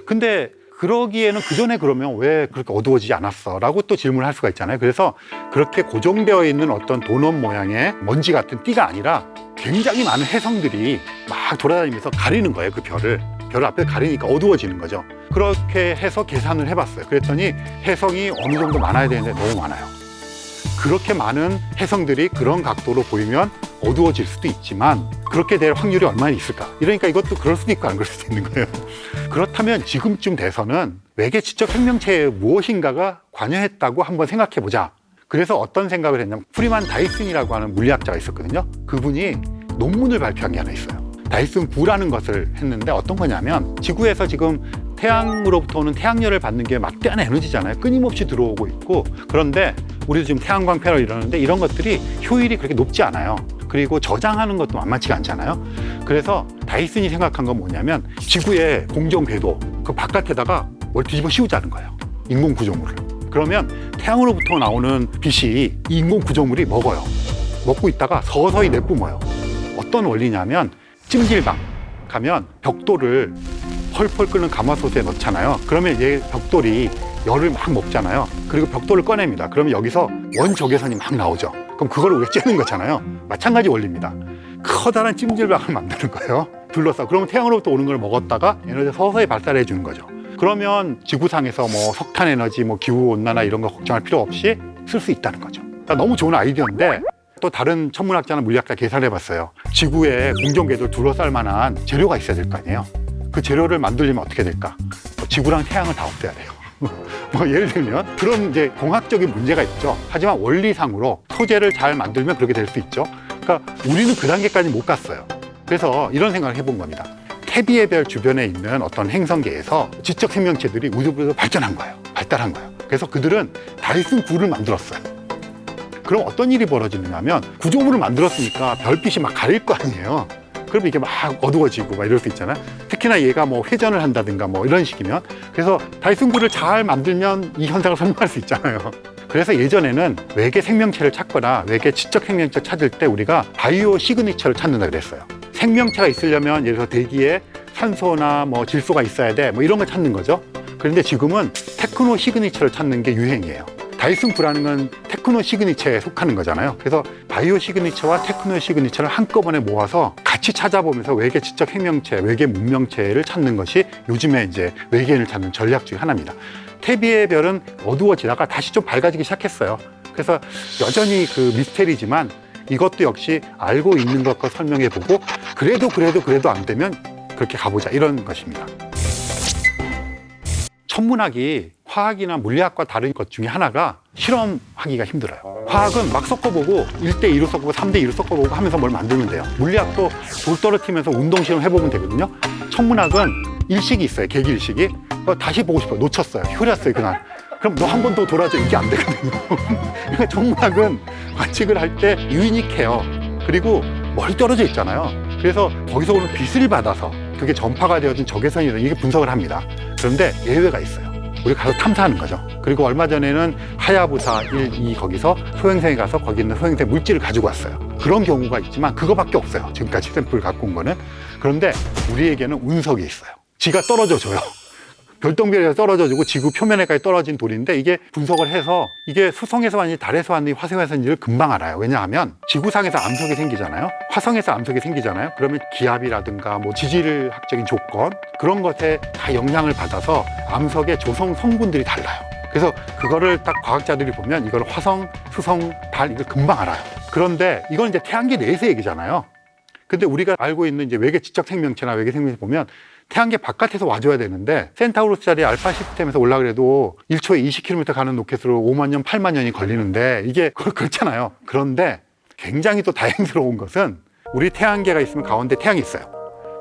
근데 그러기에는 그 전에 그러면 왜 그렇게 어두워지지 않았어? 라고 또 질문을 할 수가 있잖아요. 그래서 그렇게 고정되어 있는 어떤 도넛 모양의 먼지 같은 띠가 아니라 굉장히 많은 해성들이 막 돌아다니면서 가리는 거예요. 그 별을. 별 앞에 가리니까 어두워지는 거죠. 그렇게 해서 계산을 해봤어요. 그랬더니 해성이 어느 정도 많아야 되는데 너무 많아요. 그렇게 많은 해성들이 그런 각도로 보이면 어두워질 수도 있지만 그렇게 될 확률이 얼마나 있을까? 이러니까 이것도 그럴 수도 있고 안 그럴 수도 있는 거예요. 그렇다면 지금쯤 돼서는 외계 지적 생명체에 무엇인가가 관여했다고 한번 생각해 보자. 그래서 어떤 생각을 했냐면 프리만 다이슨이라고 하는 물리학자가 있었거든요. 그분이 논문을 발표한 게 하나 있어요. 다이슨 부라는 것을 했는데 어떤 거냐면 지구에서 지금 태양으로부터 오는 태양열을 받는 게 막대한 에너지잖아요. 끊임없이 들어오고 있고 그런데 우리도 지금 태양광 패널 이러는데 이런 것들이 효율이 그렇게 높지 않아요. 그리고 저장하는 것도 만만치가 않잖아요. 그래서 다이슨이 생각한 건 뭐냐면 지구의 공정 궤도 그 바깥에다가 뭘 뒤집어 씌우자는 거예요. 인공 구조물을. 그러면 태양으로부터 나오는 빛이 이 인공 구조물이 먹어요. 먹고 있다가 서서히 내뿜어요. 어떤 원리냐면 찜질방 가면 벽돌을 펄펄 끓는 가마솥에 넣잖아요. 그러면 얘 벽돌이 열을 막 먹잖아요. 그리고 벽돌을 꺼냅니다. 그러면 여기서 원적외선이 막 나오죠. 그럼 그걸 우리가 쬐는 거잖아요. 마찬가지 원리입니다. 커다란 찜질방을 만드는 거예요. 둘러싸고. 그러면 태양으로부터 오는 걸 먹었다가 에너지를 서서히 발달해 주는 거죠. 그러면 지구상에서 뭐 석탄 에너지, 뭐 기후 온난화 이런 거 걱정할 필요 없이 쓸 수 있다는 거죠. 그러니까 너무 좋은 아이디어인데 또 다른 천문학자나 물리학자 계산해 봤어요. 지구에 공정 궤도를 둘러쌀 만한 재료가 있어야 될 거 아니에요. 그 재료를 만들려면 어떻게 될까? 지구랑 태양을 다 없애야 돼요. 뭐 예를 들면 그런 이제 공학적인 문제가 있죠. 하지만 원리상으로 소재를 잘 만들면 그렇게 될 수 있죠. 그러니까 우리는 그 단계까지 못 갔어요. 그래서 이런 생각을 해본 겁니다. 태비의 별 주변에 있는 어떤 행성계에서 지적 생명체들이 우주부에서 발전한 거예요. 발달한 거예요. 그래서 그들은 다이슨 굴을 만들었어요. 그럼 어떤 일이 벌어지느냐면 구조물을 만들었으니까 별빛이 막 가릴 거 아니에요. 그럼 이게 막 어두워지고 막 이럴 수 있잖아요. 특히나 얘가 뭐 회전을 한다든가 뭐 이런 식이면. 그래서 다이슨 굴을 잘 만들면 이 현상을 설명할 수 있잖아요. 그래서 예전에는 외계 생명체를 찾거나 외계 지적 생명체 찾을 때 우리가 바이오 시그니처를 찾는다 그랬어요. 생명체가 있으려면 예를 들어서 대기에 산소나 뭐 질소가 있어야 돼 뭐 이런 걸 찾는 거죠. 그런데 지금은 테크노 시그니처를 찾는 게 유행이에요. 다이슨 굴라는 건 테크노 시그니처에 속하는 거잖아요. 그래서 바이오 시그니처와 테크노 시그니처를 한꺼번에 모아서 같이 찾아보면서 외계 지적 생명체, 외계 문명체를 찾는 것이 요즘에 이제 외계인을 찾는 전략 중에 하나입니다. 태비의 별은 어두워지다가 다시 좀 밝아지기 시작했어요. 그래서 여전히 그 미스테리지만 이것도 역시 알고 있는 것과 설명해보고 그래도 안 되면 그렇게 가보자 이런 것입니다. 천문학이 화학이나 물리학과 다른 것 중에 하나가 실험하기가 힘들어요. 화학은 막 섞어보고 1대2로 섞어보고 3대2로 섞어보고 하면서 뭘 만들면 돼요. 물리학도 돌 떨어뜨리면서 운동실험 해보면 되거든요. 천문학은 일식이 있어요. 계기일식이. 다시 보고 싶어요. 놓쳤어요. 효렸어요 그날. 그럼 너 한 번 더 돌아줘. 이게 안 되거든요. 그러니까 천문학은 관측을 할 때 유니크해요. 그리고 멀리 떨어져 있잖아요. 그래서 거기서 오는 빛을 받아서 그게 전파가 되어진 적외선이든 이게 분석을 합니다. 그런데 예외가 있어요. 우리 가서 탐사하는 거죠. 그리고 얼마 전에는 하야부사 1, 2 거기서 소행성에 가서 거기 있는 소행성 물질을 가지고 왔어요. 그런 경우가 있지만 그거밖에 없어요. 지금까지 샘플을 갖고 온 거는. 그런데 우리에게는 운석이 있어요. 지가 떨어져 줘요. 별똥별에서 떨어져주고 지구 표면에까지 떨어진 돌인데 이게 분석을 해서 이게 수성에서 왔는지 달에서 왔는지 화성에서 왔는지를 금방 알아요. 왜냐하면 지구상에서 암석이 생기잖아요. 화성에서 암석이 생기잖아요. 그러면 기압이라든가 뭐 지질학적인 조건 그런 것에 다 영향을 받아서 암석의 조성 성분들이 달라요. 그래서 그거를 딱 과학자들이 보면 이걸 화성, 수성, 달 이걸 금방 알아요. 그런데 이건 이제 태양계 내에서 얘기잖아요. 근데 우리가 알고 있는 이제 외계 지적 생명체나 외계 생명체 보면 태양계 바깥에서 와줘야 되는데 센타우루스짜리 알파 시스템에서 올라그래도 1초에 20km 가는 로켓으로 5만 년, 8만 년이 걸리는데 이게 그렇잖아요. 그런데 굉장히 또 다행스러운 것은 우리 태양계가 있으면 가운데 태양이 있어요.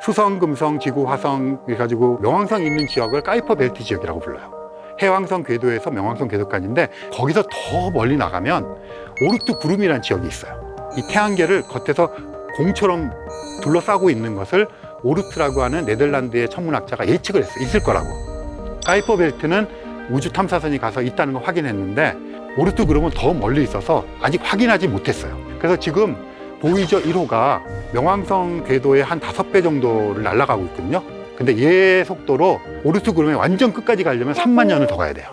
수성, 금성, 지구, 화성 해가지고 명왕성이 있는 지역을 카이퍼 벨트 지역이라고 불러요. 해왕성 궤도에서 명왕성 궤도까지인데 거기서 더 멀리 나가면 오르트 구름이라는 지역이 있어요. 이 태양계를 겉에서 공처럼 둘러싸고 있는 것을 오르트라고 하는 네덜란드의 천문학자가 예측을 했어요. 있을 거라고. 카이퍼 벨트는 우주 탐사선이 가서 있다는 걸 확인했는데 오르트 구름은 더 멀리 있어서 아직 확인하지 못했어요. 그래서 지금 보이저 1호가 명왕성 궤도의 한 5배 정도를 날아가고 있거든요. 근데 얘 속도로 오르트 구름의 완전 끝까지 가려면 3만 년을 더 가야 돼요.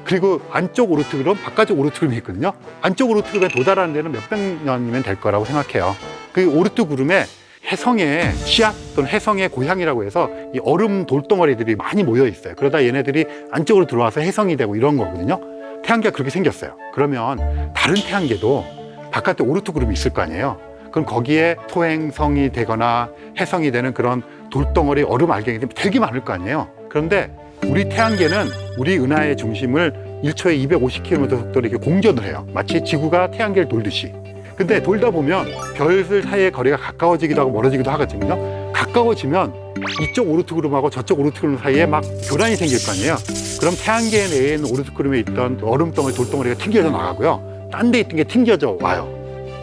그리고 안쪽 오르트 구름, 바깥쪽 오르트 구름이 있거든요. 안쪽 오르트 구름에 도달하는 데는 몇백 년이면 될 거라고 생각해요. 그 오르트 구름에 해성의 씨앗 또는 해성의 고향이라고 해서 이 얼음 돌덩어리들이 많이 모여 있어요. 그러다 얘네들이 안쪽으로 들어와서 해성이 되고 이런 거거든요. 태양계가 그렇게 생겼어요. 그러면 다른 태양계도 바깥에 오르트 구름이 있을 거 아니에요. 그럼 거기에 토행성이 되거나 해성이 되는 그런 돌덩어리 얼음 알갱이들이 되게 많을 거 아니에요. 그런데 우리 태양계는 우리 은하의 중심을 1초에 250km 속도로 이렇게 공전을 해요. 마치 지구가 태양계를 돌듯이. 근데 돌다 보면 별들 사이의 거리가 가까워지기도 하고 멀어지기도 하거든요. 가까워지면 이쪽 오르트 구름하고 저쪽 오르트 구름 사이에 막 교란이 생길 거 아니에요. 그럼 태양계 내에 있는 오르트 구름에 있던 얼음덩어리, 돌덩어리가 튕겨져 나가고요. 딴 데 있던 게 튕겨져 와요.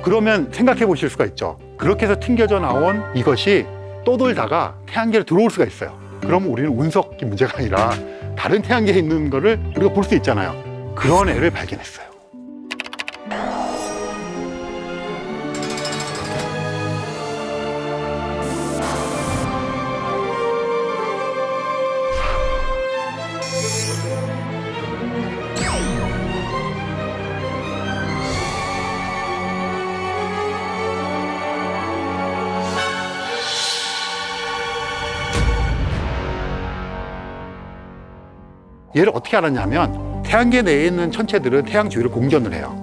그러면 생각해 보실 수가 있죠. 그렇게 해서 튕겨져 나온 이것이 또 돌다가 태양계로 들어올 수가 있어요. 그럼 우리는 운석이 문제가 아니라 다른 태양계에 있는 거를 우리가 볼 수 있잖아요. 그런 애를 발견했어요. 얘를 어떻게 알았냐면 태양계 내에 있는 천체들은 태양 주위를 공전을 해요.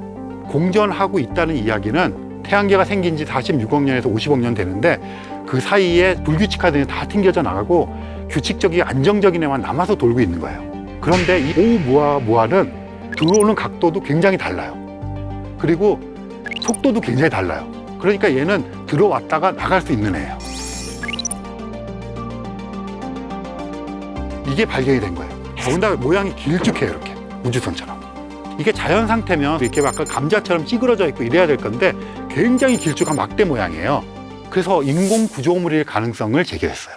공전하고 있다는 이야기는 태양계가 생긴 지 46억 년에서 50억 년 되는데 그 사이에 불규칙하던 게 다 튕겨져 나가고 규칙적이고 안정적인 애만 남아서 돌고 있는 거예요. 그런데 이 오umu아무아는 들어오는 각도도 굉장히 달라요. 그리고 속도도 굉장히 달라요. 그러니까 얘는 들어왔다가 나갈 수 있는 애예요. 이게 발견이 된 거예요. 더군다나 모양이 길쭉해요. 이렇게 우주선처럼. 이게 자연 상태면 이렇게 아까 감자처럼 찌그러져 있고 이래야 될 건데 굉장히 길쭉한 막대 모양이에요. 그래서 인공 구조물일 가능성을 제기했어요.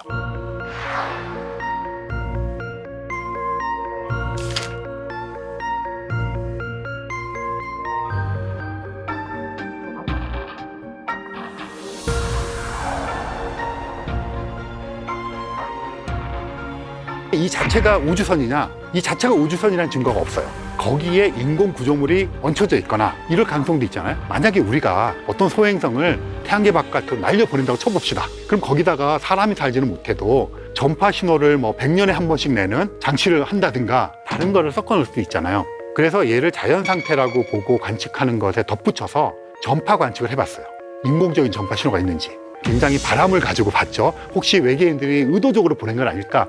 이 자체가 우주선이냐? 이 자체가 우주선이라는 증거가 없어요. 거기에 인공 구조물이 얹혀져 있거나 이럴 가능성도 있잖아요. 만약에 우리가 어떤 소행성을 태양계 바깥으로 날려보낸다고 쳐봅시다. 그럼 거기다가 사람이 살지는 못해도 전파 신호를 뭐 100년에 한 번씩 내는 장치를 한다든가 다른 거를 섞어 놓을 수도 있잖아요. 그래서 얘를 자연 상태라고 보고 관측하는 것에 덧붙여서 전파 관측을 해봤어요. 인공적인 전파 신호가 있는지. 굉장히 바람을 가지고 봤죠. 혹시 외계인들이 의도적으로 보낸 건 아닐까?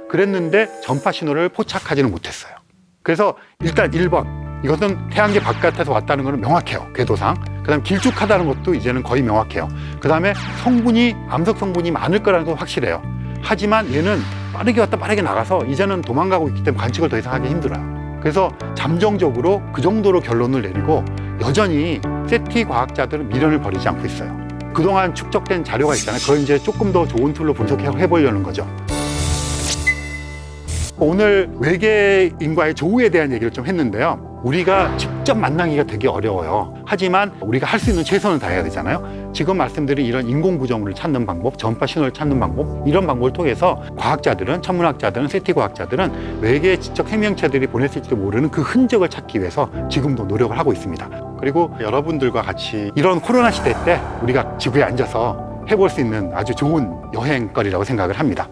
그랬는데 전파 신호를 포착하지는 못했어요. 그래서 일단 1번, 이것은 태양계 바깥에서 왔다는 것은 명확해요. 궤도상. 그 다음에 길쭉하다는 것도 이제는 거의 명확해요. 그 다음에 성분이, 암석 성분이 많을 거라는 건 확실해요. 하지만 얘는 빠르게 왔다 빠르게 나가서 이제는 도망가고 있기 때문에 관측을 더 이상 하기 힘들어요. 그래서 잠정적으로 그 정도로 결론을 내리고 여전히 세티 과학자들은 미련을 버리지 않고 있어요. 그동안 축적된 자료가 있잖아요. 그걸 이제 조금 더 좋은 툴로 분석해 보려는 거죠. 오늘 외계인과의 조우에 대한 얘기를 좀 했는데요. 우리가 직접 만나기가 되게 어려워요. 하지만 우리가 할 수 있는 최선을 다해야 되잖아요. 지금 말씀드린 이런 인공구조물을 찾는 방법, 전파 신호를 찾는 방법, 이런 방법을 통해서 과학자들은, 천문학자들은, 세티 과학자들은 외계 지적 생명체들이 보냈을지도 모르는 그 흔적을 찾기 위해서 지금도 노력을 하고 있습니다. 그리고 여러분들과 같이 이런 코로나 시대 때 우리가 지구에 앉아서 해볼 수 있는 아주 좋은 여행거리라고 생각을 합니다.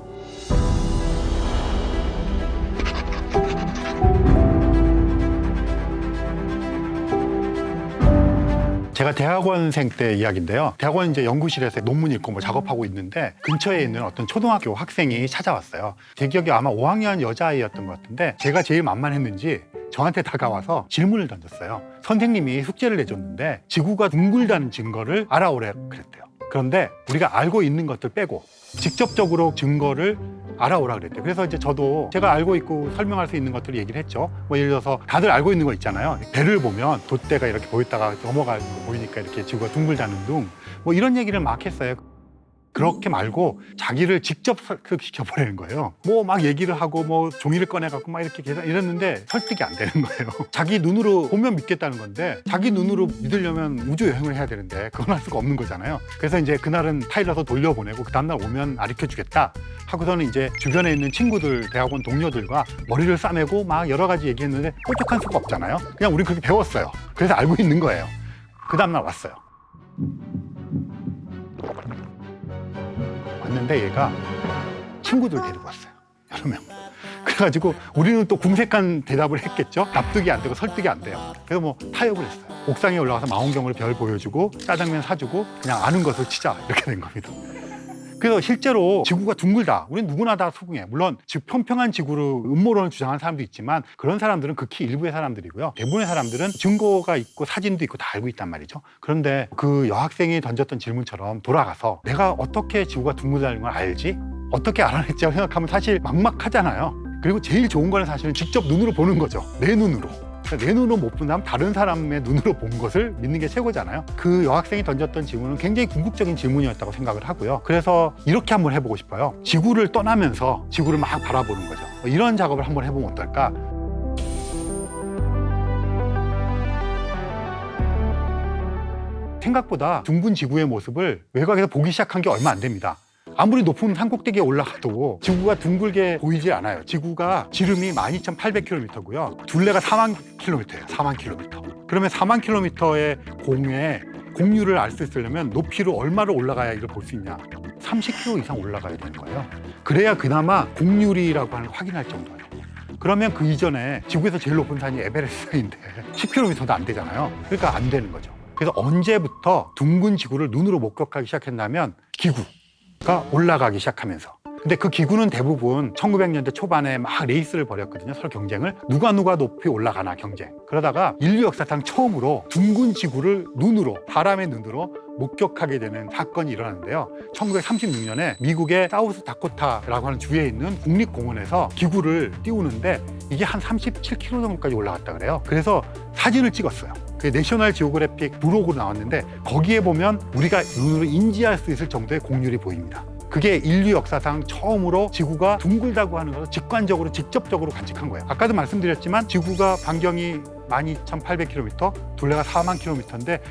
제가 대학원생 때 이야기인데요. 대학원 이제 연구실에서 논문 읽고 뭐 작업하고 있는데 근처에 있는 어떤 초등학교 학생이 찾아왔어요. 제 기억에 아마 5학년 여자아이였던 것 같은데 제가 제일 만만했는지 저한테 다가와서 질문을 던졌어요. 선생님이 숙제를 내줬는데 지구가 둥글다는 증거를 알아오래 그랬대요. 그런데 우리가 알고 있는 것들 빼고 직접적으로 증거를 알아오라 그랬대요. 그래서 이제 저도 제가 알고 있고 설명할 수 있는 것들을 얘기를 했죠. 뭐 예를 들어서 다들 알고 있는 거 있잖아요. 배를 보면 돛대가 이렇게 보였다가 넘어가는 거 보이니까 이렇게 지구가 둥글다는 둥. 뭐 이런 얘기를 막 했어요. 그렇게 말고 자기를 직접 설득시켜버리는 거예요. 뭐 막 얘기를 하고 뭐 종이를 꺼내갖고 막 이렇게 이랬는데 설득이 안 되는 거예요. 자기 눈으로 보면 믿겠다는 건데 자기 눈으로 믿으려면 우주 여행을 해야 되는데 그건 할 수가 없는 거잖아요. 그래서 이제 그날은 타일러서 돌려보내고 그 다음날 오면 가르쳐주겠다 하고서는 이제 주변에 있는 친구들, 대학원 동료들과 머리를 싸매고 막 여러 가지 얘기했는데 뾰족한 수가 없잖아요. 그냥 우리 그렇게 배웠어요. 그래서 알고 있는 거예요. 그 다음날 왔어요. 왔는데 얘가 친구들 데리고 왔어요. 여러 명. 그래가지고 우리는 또 궁색한 대답을 했겠죠. 납득이 안 되고 설득이 안 돼요. 그래서 뭐 타협을 했어요. 옥상에 올라가서 망원경으로 별 보여주고 짜장면 사주고 그냥 아는 것을 치자 이렇게 된 겁니다. 그래서 실제로 지구가 둥글다. 우리는 누구나 다 수긍해. 물론 평평한 지구로 음모론을 주장하는 사람도 있지만 그런 사람들은 극히 일부의 사람들이고요. 대부분의 사람들은 증거가 있고 사진도 있고 다 알고 있단 말이죠. 그런데 그 여학생이 던졌던 질문처럼 돌아가서 내가 어떻게 지구가 둥글다는 걸 알지? 어떻게 알아냈지? 생각하면 사실 막막하잖아요. 그리고 제일 좋은 거는 사실은 직접 눈으로 보는 거죠. 내 눈으로. 내 눈으로 못 본다면 다른 사람의 눈으로 본 것을 믿는 게 최고잖아요. 그 여학생이 던졌던 질문은 굉장히 궁극적인 질문이었다고 생각을 하고요. 그래서 이렇게 한번 해보고 싶어요. 지구를 떠나면서 지구를 막 바라보는 거죠. 이런 작업을 한번 해보면 어떨까? 생각보다 둥근 지구의 모습을 외곽에서 보기 시작한 게 얼마 안 됩니다. 아무리 높은 산 꼭대기에 올라가도 지구가 둥글게 보이지 않아요. 지구가 지름이 12,800km고요. 둘레가 4만 km예요. 4만 km. 그러면 4만 km의 공에 공률을 알 수 있으려면 높이로 얼마를 올라가야 이걸 볼 수 있냐? 30km 이상 올라가야 되는 거예요. 그래야 그나마 공률이라고 하는 걸 확인할 정도예요. 그러면 그 이전에 지구에서 제일 높은 산이 에베레스트인데 10km도 안 되잖아요. 그러니까 안 되는 거죠. 그래서 언제부터 둥근 지구를 눈으로 목격하기 시작했냐면 기구가 올라가기 시작하면서. 근데 그 기구는 대부분 1900년대 초반에 막 레이스를 벌였거든요. 서로 경쟁을. 누가 높이 올라가나 경쟁. 그러다가 인류 역사상 처음으로 둥근 지구를 눈으로, 사람의 눈으로 목격하게 되는 사건이 일어났는데요. 1936년에 미국의 사우스 다코타라고 하는 주에 있는 국립공원에서 기구를 띄우는데 이게 한 37km 정도까지 올라갔다 그래요. 그래서 사진을 찍었어요. 그 내셔널 지오그래픽 부록으로 나왔는데 거기에 보면 우리가 눈으로 인지할 수 있을 정도의 공률이 보입니다. 그게 인류 역사상 처음으로 지구가 둥글다고 하는 것을 직관적으로 직접적으로 관측한 거예요. 아까도 말씀드렸지만 지구가 반경이 12,800km, 둘레가 4만 km인데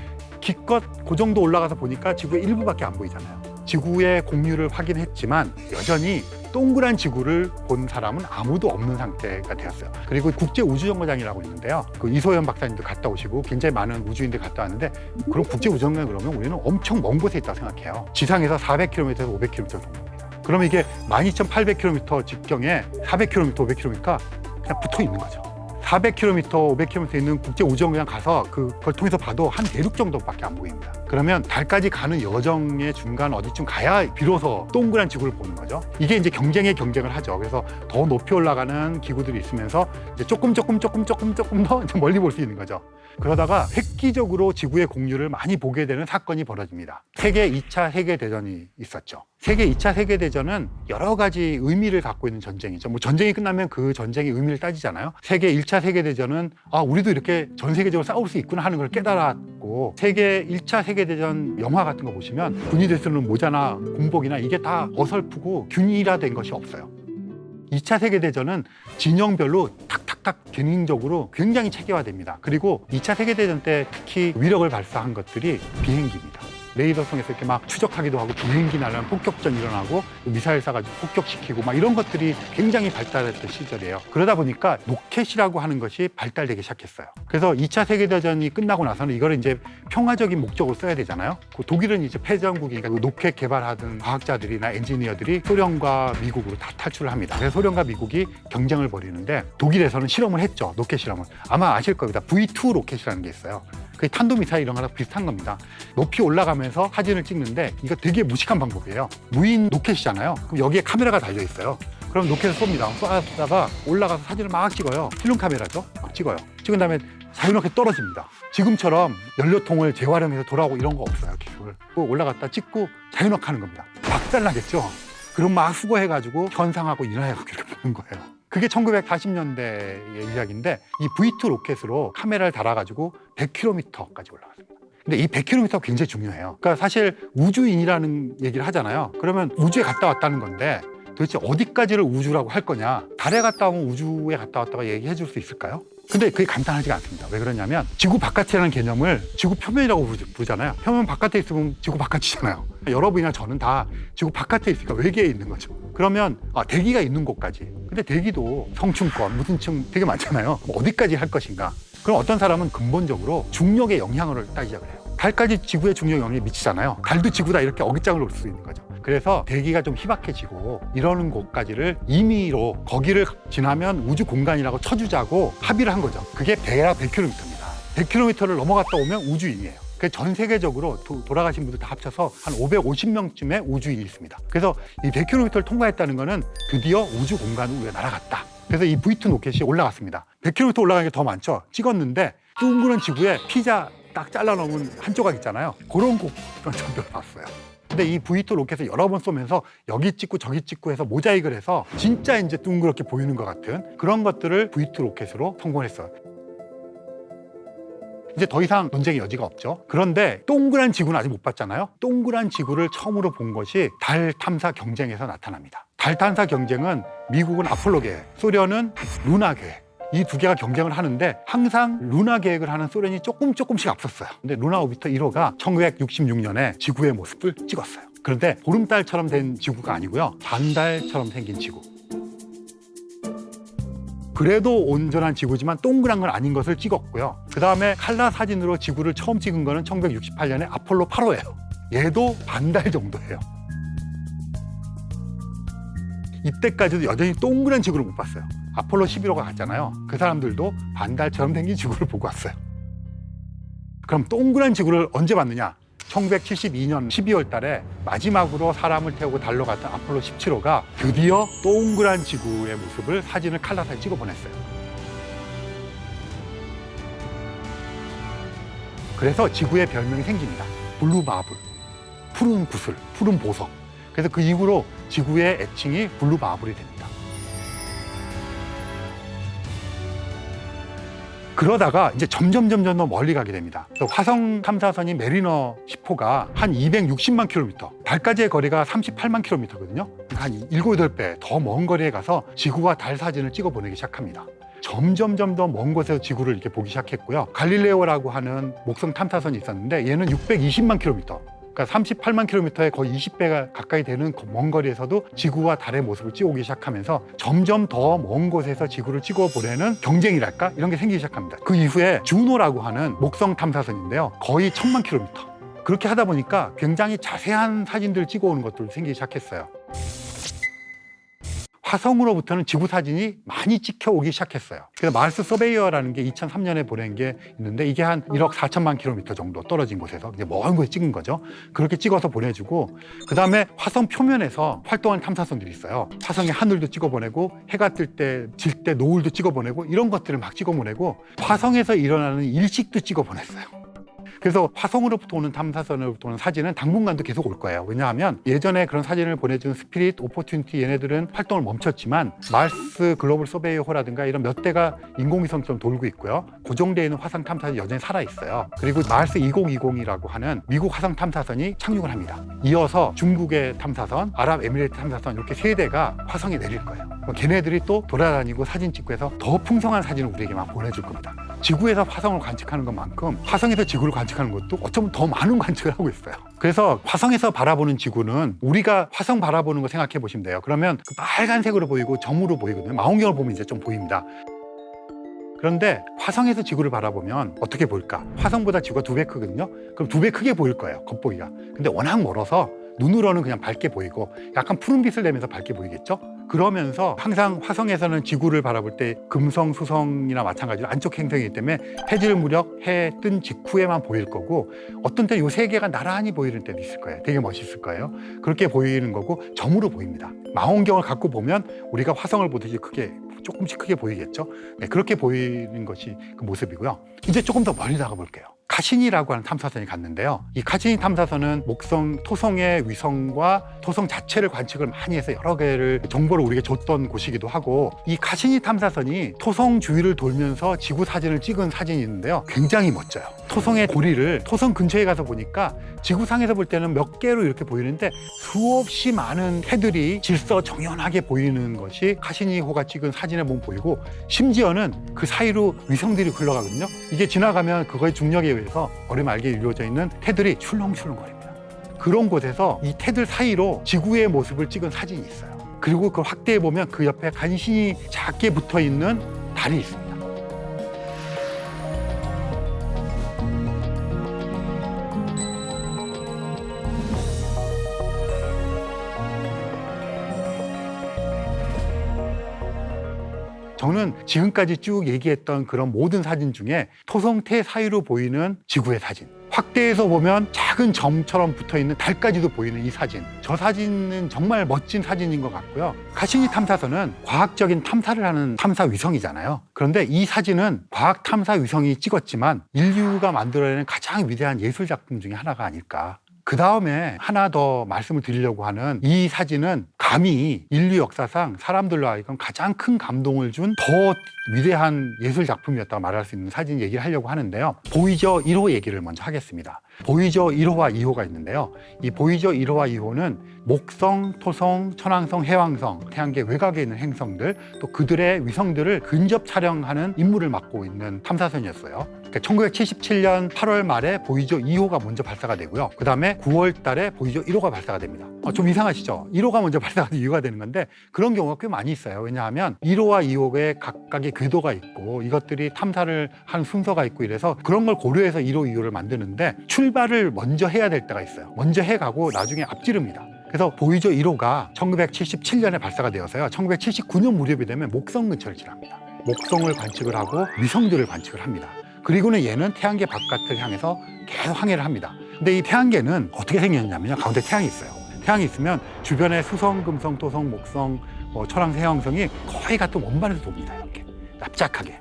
기껏 그 정도 올라가서 보니까 지구의 일부밖에 안 보이잖아요. 지구의 공률을 확인했지만 여전히 동그란 지구를 본 사람은 아무도 없는 상태가 되었어요. 그리고 국제우주정거장이라고 있는데요. 그 이소연 박사님도 갔다 오시고 굉장히 많은 우주인들이 갔다 왔는데 그럼 국제우주정거장 그러면 우리는 엄청 먼 곳에 있다고 생각해요. 지상에서 400km에서 500km 정도입니다. 그러면 이게 12,800km 직경에 400km, 500km가 그냥 붙어 있는 거죠. 400km, 500km 있는 국제우주정거장 가서 그걸 통해서 봐도 한 대륙 정도밖에 안 보입니다. 그러면 달까지 가는 여정의 중간 어디쯤 가야 비로소 동그란 지구를 보는 거죠. 이게 이제 경쟁을 하죠. 그래서 더 높이 올라가는 기구들이 있으면서 이제 조금 더 멀리 볼 수 있는 거죠. 그러다가 획기적으로 지구의 공률을 많이 보게 되는 사건이 벌어집니다. 세계 2차 세계대전이 있었죠. 세계 2차 세계대전은 여러 가지 의미를 갖고 있는 전쟁이죠. 뭐 전쟁이 끝나면 그 전쟁의 의미를 따지잖아요. 세계 1차 세계대전은 우리도 이렇게 전 세계적으로 싸울 수 있구나 하는 걸 깨달았고, 세계 1차 세계대전 영화 같은 거 보시면 군인들 쓰는 모자나 군복이나 이게 다 어설프고 균일화된 것이 없어요. 2차 세계대전은 진영별로 탁탁탁 기능적으로 굉장히 체계화됩니다. 그리고 2차 세계대전 때 특히 위력을 발사한 것들이 비행기입니다. 레이더 통해서 이렇게 막 추적하기도 하고 비행기 날아가는 폭격전 일어나고 미사일 쏴가지고 폭격시키고 막 이런 것들이 굉장히 발달했던 시절이에요. 그러다 보니까 로켓이라고 하는 것이 발달되기 시작했어요. 그래서 2차 세계대전이 끝나고 나서는 이걸 이제 평화적인 목적으로 써야 되잖아요. 독일은 이제 패전국이니까 로켓 개발하던 과학자들이나 엔지니어들이 소련과 미국으로 다 탈출을 합니다. 그래서 소련과 미국이 경쟁을 벌이는데 독일에서는 실험을 했죠. 로켓 실험을. 아마 아실 겁니다. V2 로켓이라는 게 있어요. 그게 탄도미사일 이런 거랑 비슷한 겁니다. 높이 올라가면서 사진을 찍는데 이거 되게 무식한 방법이에요. 무인 로켓이잖아요. 그럼 여기에 카메라가 달려 있어요. 그럼 로켓을 쏩니다. 쏘다가 올라가서 사진을 막 찍어요. 필름 카메라죠. 막 찍어요. 찍은 다음에 자유롭게 떨어집니다. 지금처럼 연료통을 재활용해서 돌아오고 이런 거 없어요. 기술. 올라갔다 찍고 자유롭게 하는 겁니다. 박살나겠죠. 그럼 막 수거해가지고 현상하고 인화해가지고 이렇게 보는 거예요. 그게 1940년대의 이야기인데 이 V2 로켓으로 카메라를 달아가지고 100km까지 올라갔습니다. 근데 이 100km가 굉장히 중요해요. 그러니까 사실 우주인이라는 얘기를 하잖아요. 그러면 우주에 갔다 왔다는 건데 도대체 어디까지를 우주라고 할 거냐. 달에 갔다 오면 우주에 갔다 왔다가 얘기해 줄 수 있을까요? 근데 그게 간단하지가 않습니다. 왜 그러냐면 지구 바깥이라는 개념을 지구 표면이라고 부르잖아요. 표면 바깥에 있으면 지구 바깥이잖아요. 여러분이나 저는 다 지구 바깥에 있으니까 외계에 있는 거죠. 그러면 대기가 있는 곳까지. 근데 대기도 성층권, 무슨 층 되게 많잖아요. 어디까지 할 것인가. 그럼 어떤 사람은 근본적으로 중력의 영향을 따지자 그래요. 달까지 지구의 중력 영향이 미치잖아요. 달도 지구다 이렇게 어깃장을 놓을 수 있는 거죠. 그래서 대기가 좀 희박해지고 이러는 곳까지를 임의로 거기를 지나면 우주 공간이라고 쳐주자고 합의를 한 거죠. 그게 대략 100km입니다. 100km를 넘어갔다 오면 우주인이에요. 전 세계적으로 돌아가신 분들 다 합쳐서 한 550명쯤의 우주인이 있습니다. 그래서 이 100km를 통과했다는 거는 드디어 우주 공간으로 날아갔다. 그래서 이 V2 로켓이 올라갔습니다. 100km 올라가는 게 더 많죠. 찍었는데 둥그런 지구에 피자 딱 잘라놓은 한 조각 있잖아요. 그런 정도를 봤어요. 근데 이 V2 로켓을 여러 번 쏘면서 여기 찍고 저기 찍고 해서 모자이크를 해서 진짜 이제 둥그렇게 보이는 것 같은 그런 것들을 V2 로켓으로 성공했어요. 이제 더 이상 논쟁의 여지가 없죠. 그런데 동그란 지구는 아직 못 봤잖아요. 동그란 지구를 처음으로 본 것이 달 탐사 경쟁에서 나타납니다. 달 탐사 경쟁은 미국은 아폴로 계획, 소련은 루나 계획. 이 두 개가 경쟁을 하는데 항상 루나 계획을 하는 소련이 조금씩 앞섰어요. 근데 루나 오비터 1호가 1966년에 지구의 모습을 찍었어요. 그런데 보름달처럼 된 지구가 아니고요. 반달처럼 생긴 지구. 그래도 온전한 지구지만 동그란 건 아닌 것을 찍었고요. 그 다음에 칼라 사진으로 지구를 처음 찍은 거는 1968년에 아폴로 8호예요. 얘도 반달 정도예요. 이때까지도 여전히 동그란 지구를 못 봤어요. 아폴로 11호가 갔잖아요. 그 사람들도 반달처럼 생긴 지구를 보고 왔어요. 그럼 동그란 지구를 언제 봤느냐? 1972년 12월 달에 마지막으로 사람을 태우고 달러 갔던 아폴로 17호가 드디어 동그란 지구의 모습을 사진을 칼라 사진 찍어 보냈어요. 그래서 지구의 별명이 생깁니다. 블루 마블, 푸른 구슬, 푸른 보석. 그래서 그 이후로 지구의 애칭이 블루 마블이 됩니다. 그러다가 이제 점점 더 멀리 가게 됩니다. 화성 탐사선인 메리너 10호가 한 260만 킬로미터, 달까지의 거리가 38만 킬로미터거든요. 한 7, 8배 더 먼 거리에 가서 지구와 달 사진을 찍어 보내기 시작합니다. 점점 더 먼 곳에서 지구를 이렇게 보기 시작했고요. 갈릴레오라고 하는 목성 탐사선이 있었는데 얘는 620만 킬로미터. 그러니까 38만 킬로미터에 거의 20배가 가까이 되는 먼 거리에서도 지구와 달의 모습을 찍어오기 시작하면서 점점 더 먼 곳에서 지구를 찍어보려는 경쟁이랄까? 이런 게 생기기 시작합니다. 그 이후에 주노라고 하는 목성 탐사선인데요. 거의 1000만 킬로미터. 그렇게 하다 보니까 굉장히 자세한 사진들을 찍어오는 것들도 생기기 시작했어요. 화성으로부터는 지구 사진이 많이 찍혀오기 시작했어요. 그래서 마르스 서베이어라는 게 2003년에 보낸 게 있는데 이게 한 1억 4천만 킬로미터 정도 떨어진 곳에서 이제 먼 곳에 찍은 거죠. 그렇게 찍어서 보내주고 그 다음에 화성 표면에서 활동하는 탐사선들이 있어요. 화성의 하늘도 찍어보내고 해가 뜰 때, 질 때 노을도 찍어보내고 이런 것들을 막 찍어보내고 화성에서 일어나는 일식도 찍어보냈어요. 그래서 화성으로부터 오는 탐사선으로부터 오는 사진은 당분간도 계속 올 거예요. 왜냐하면 예전에 그런 사진을 보내준 스피릿, 오포튜니티 얘네들은 활동을 멈췄지만 마르스 글로벌 서베이어라든가 이런 몇 대가 인공위성처럼 돌고 있고요. 고정되어 있는 화성 탐사선이 여전히 살아있어요. 그리고 마르스 2020이라고 하는 미국 화성 탐사선이 착륙을 합니다. 이어서 중국의 탐사선, 아랍에미레이트 탐사선 이렇게 세 대가 화성에 내릴 거예요. 걔네들이 또 돌아다니고 사진 찍고 해서 더 풍성한 사진을 우리에게만 보내줄 겁니다. 지구에서 화성을 관측하는 것만큼 화성에서 지구를 관측하는 것도 어쩌면 더 많은 관측을 하고 있어요. 그래서 화성에서 바라보는 지구는 우리가 화성 바라보는 거 생각해 보시면 돼요. 그러면 그 빨간색으로 보이고 점으로 보이거든요. 망원경을 보면 이제 좀 보입니다. 그런데 화성에서 지구를 바라보면 어떻게 보일까? 화성보다 지구가 2배 크거든요. 그럼 2배 크게 보일 거예요, 겉보기가. 근데 워낙 멀어서 눈으로는 그냥 밝게 보이고 약간 푸른빛을 내면서 밝게 보이겠죠? 그러면서 항상 화성에서는 지구를 바라볼 때 금성, 수성이나 마찬가지로 안쪽 행성이기 때문에 해질 무렵 해 뜬 직후에만 보일 거고 어떤 때는 이 세 개가 나란히 보이는 때도 있을 거예요. 되게 멋있을 거예요. 그렇게 보이는 거고 점으로 보입니다. 망원경을 갖고 보면 우리가 화성을 보듯이 조금씩 크게 보이겠죠. 네, 그렇게 보이는 것이 그 모습이고요. 이제 조금 더 멀리 나가 볼게요. 카시니라고 하는 탐사선이 갔는데요. 이 카시니 탐사선은 목성, 토성의 위성과 토성 자체를 관측을 많이 해서 여러 개를 정보를 우리에게 줬던 곳이기도 하고, 이 카시니 탐사선이 토성 주위를 돌면서 지구 사진을 찍은 사진이 있는데요. 굉장히 멋져요. 토성의 고리를 토성 근처에 가서 보니까 지구상에서 볼 때는 몇 개로 이렇게 보이는데 수없이 많은 해들이 질서정연하게 보이는 것이 카시니호가 찍은 사진에 보면 보이고, 심지어는 그 사이로 위성들이 흘러가거든요. 이게 지나가면 그거의 중력에 의해서 얼음 알게 이루어져 있는 태들이 출렁출렁거립니다. 그런 곳에서 이 태들 사이로 지구의 모습을 찍은 사진이 있어요. 그리고 그걸 확대해 보면 그 옆에 간신히 작게 붙어 있는 달이 있습니다. 저는 지금까지 쭉 얘기했던 그런 모든 사진 중에 토성태 사이로 보이는 지구의 사진, 확대해서 보면 작은 점처럼 붙어있는 달까지도 보이는 이 사진, 저 사진은 정말 멋진 사진인 것 같고요. 카시니 탐사선은 과학적인 탐사를 하는 탐사 위성이잖아요. 그런데 이 사진은 과학 탐사 위성이 찍었지만 인류가 만들어내는 가장 위대한 예술 작품 중에 하나가 아닐까. 그 다음에 하나 더 말씀을 드리려고 하는 이 사진은 감히 인류 역사상 사람들로 하여금 가장 큰 감동을 준 더 위대한 예술 작품이었다고 말할 수 있는 사진 얘기를 하려고 하는데요. 보이저 1호 얘기를 먼저 하겠습니다. 보이저 1호와 2호가 있는데요. 이 보이저 1호와 2호는 목성, 토성, 천왕성, 해왕성, 태양계 외곽에 있는 행성들, 또 그들의 위성들을 근접 촬영하는 임무를 맡고 있는 탐사선이었어요. 그러니까 1977년 8월 말에 보이저 2호가 먼저 발사가 되고요. 그 다음에 9월 달에 보이저 1호가 발사가 됩니다. 좀 이상하시죠? 1호가 먼저 발사가 이유가 되는 건데 그런 경우가 꽤 많이 있어요. 왜냐하면 1호와 2호의 각각의 궤도가 있고 이것들이 탐사를 한 순서가 있고 이래서 그런 걸 고려해서 1호, 2호를 만드는데 출발을 먼저 해야 될 때가 있어요. 먼저 해가고 나중에 앞지릅니다. 그래서 보이저 1호가 1977년에 발사가 되어서요. 1979년 무렵이 되면 목성 근처를 지납니다. 목성을 관측을 하고 위성들을 관측을 합니다. 그리고는 얘는 태양계 바깥을 향해서 계속 항해를 합니다. 근데 이 태양계는 어떻게 생겼냐면요. 가운데 태양이 있어요. 태양이 있으면 주변에 수성, 금성, 토성, 목성, 천왕성, 해왕성이 거의 같은 원반에서 돕니다. 이렇게 납작하게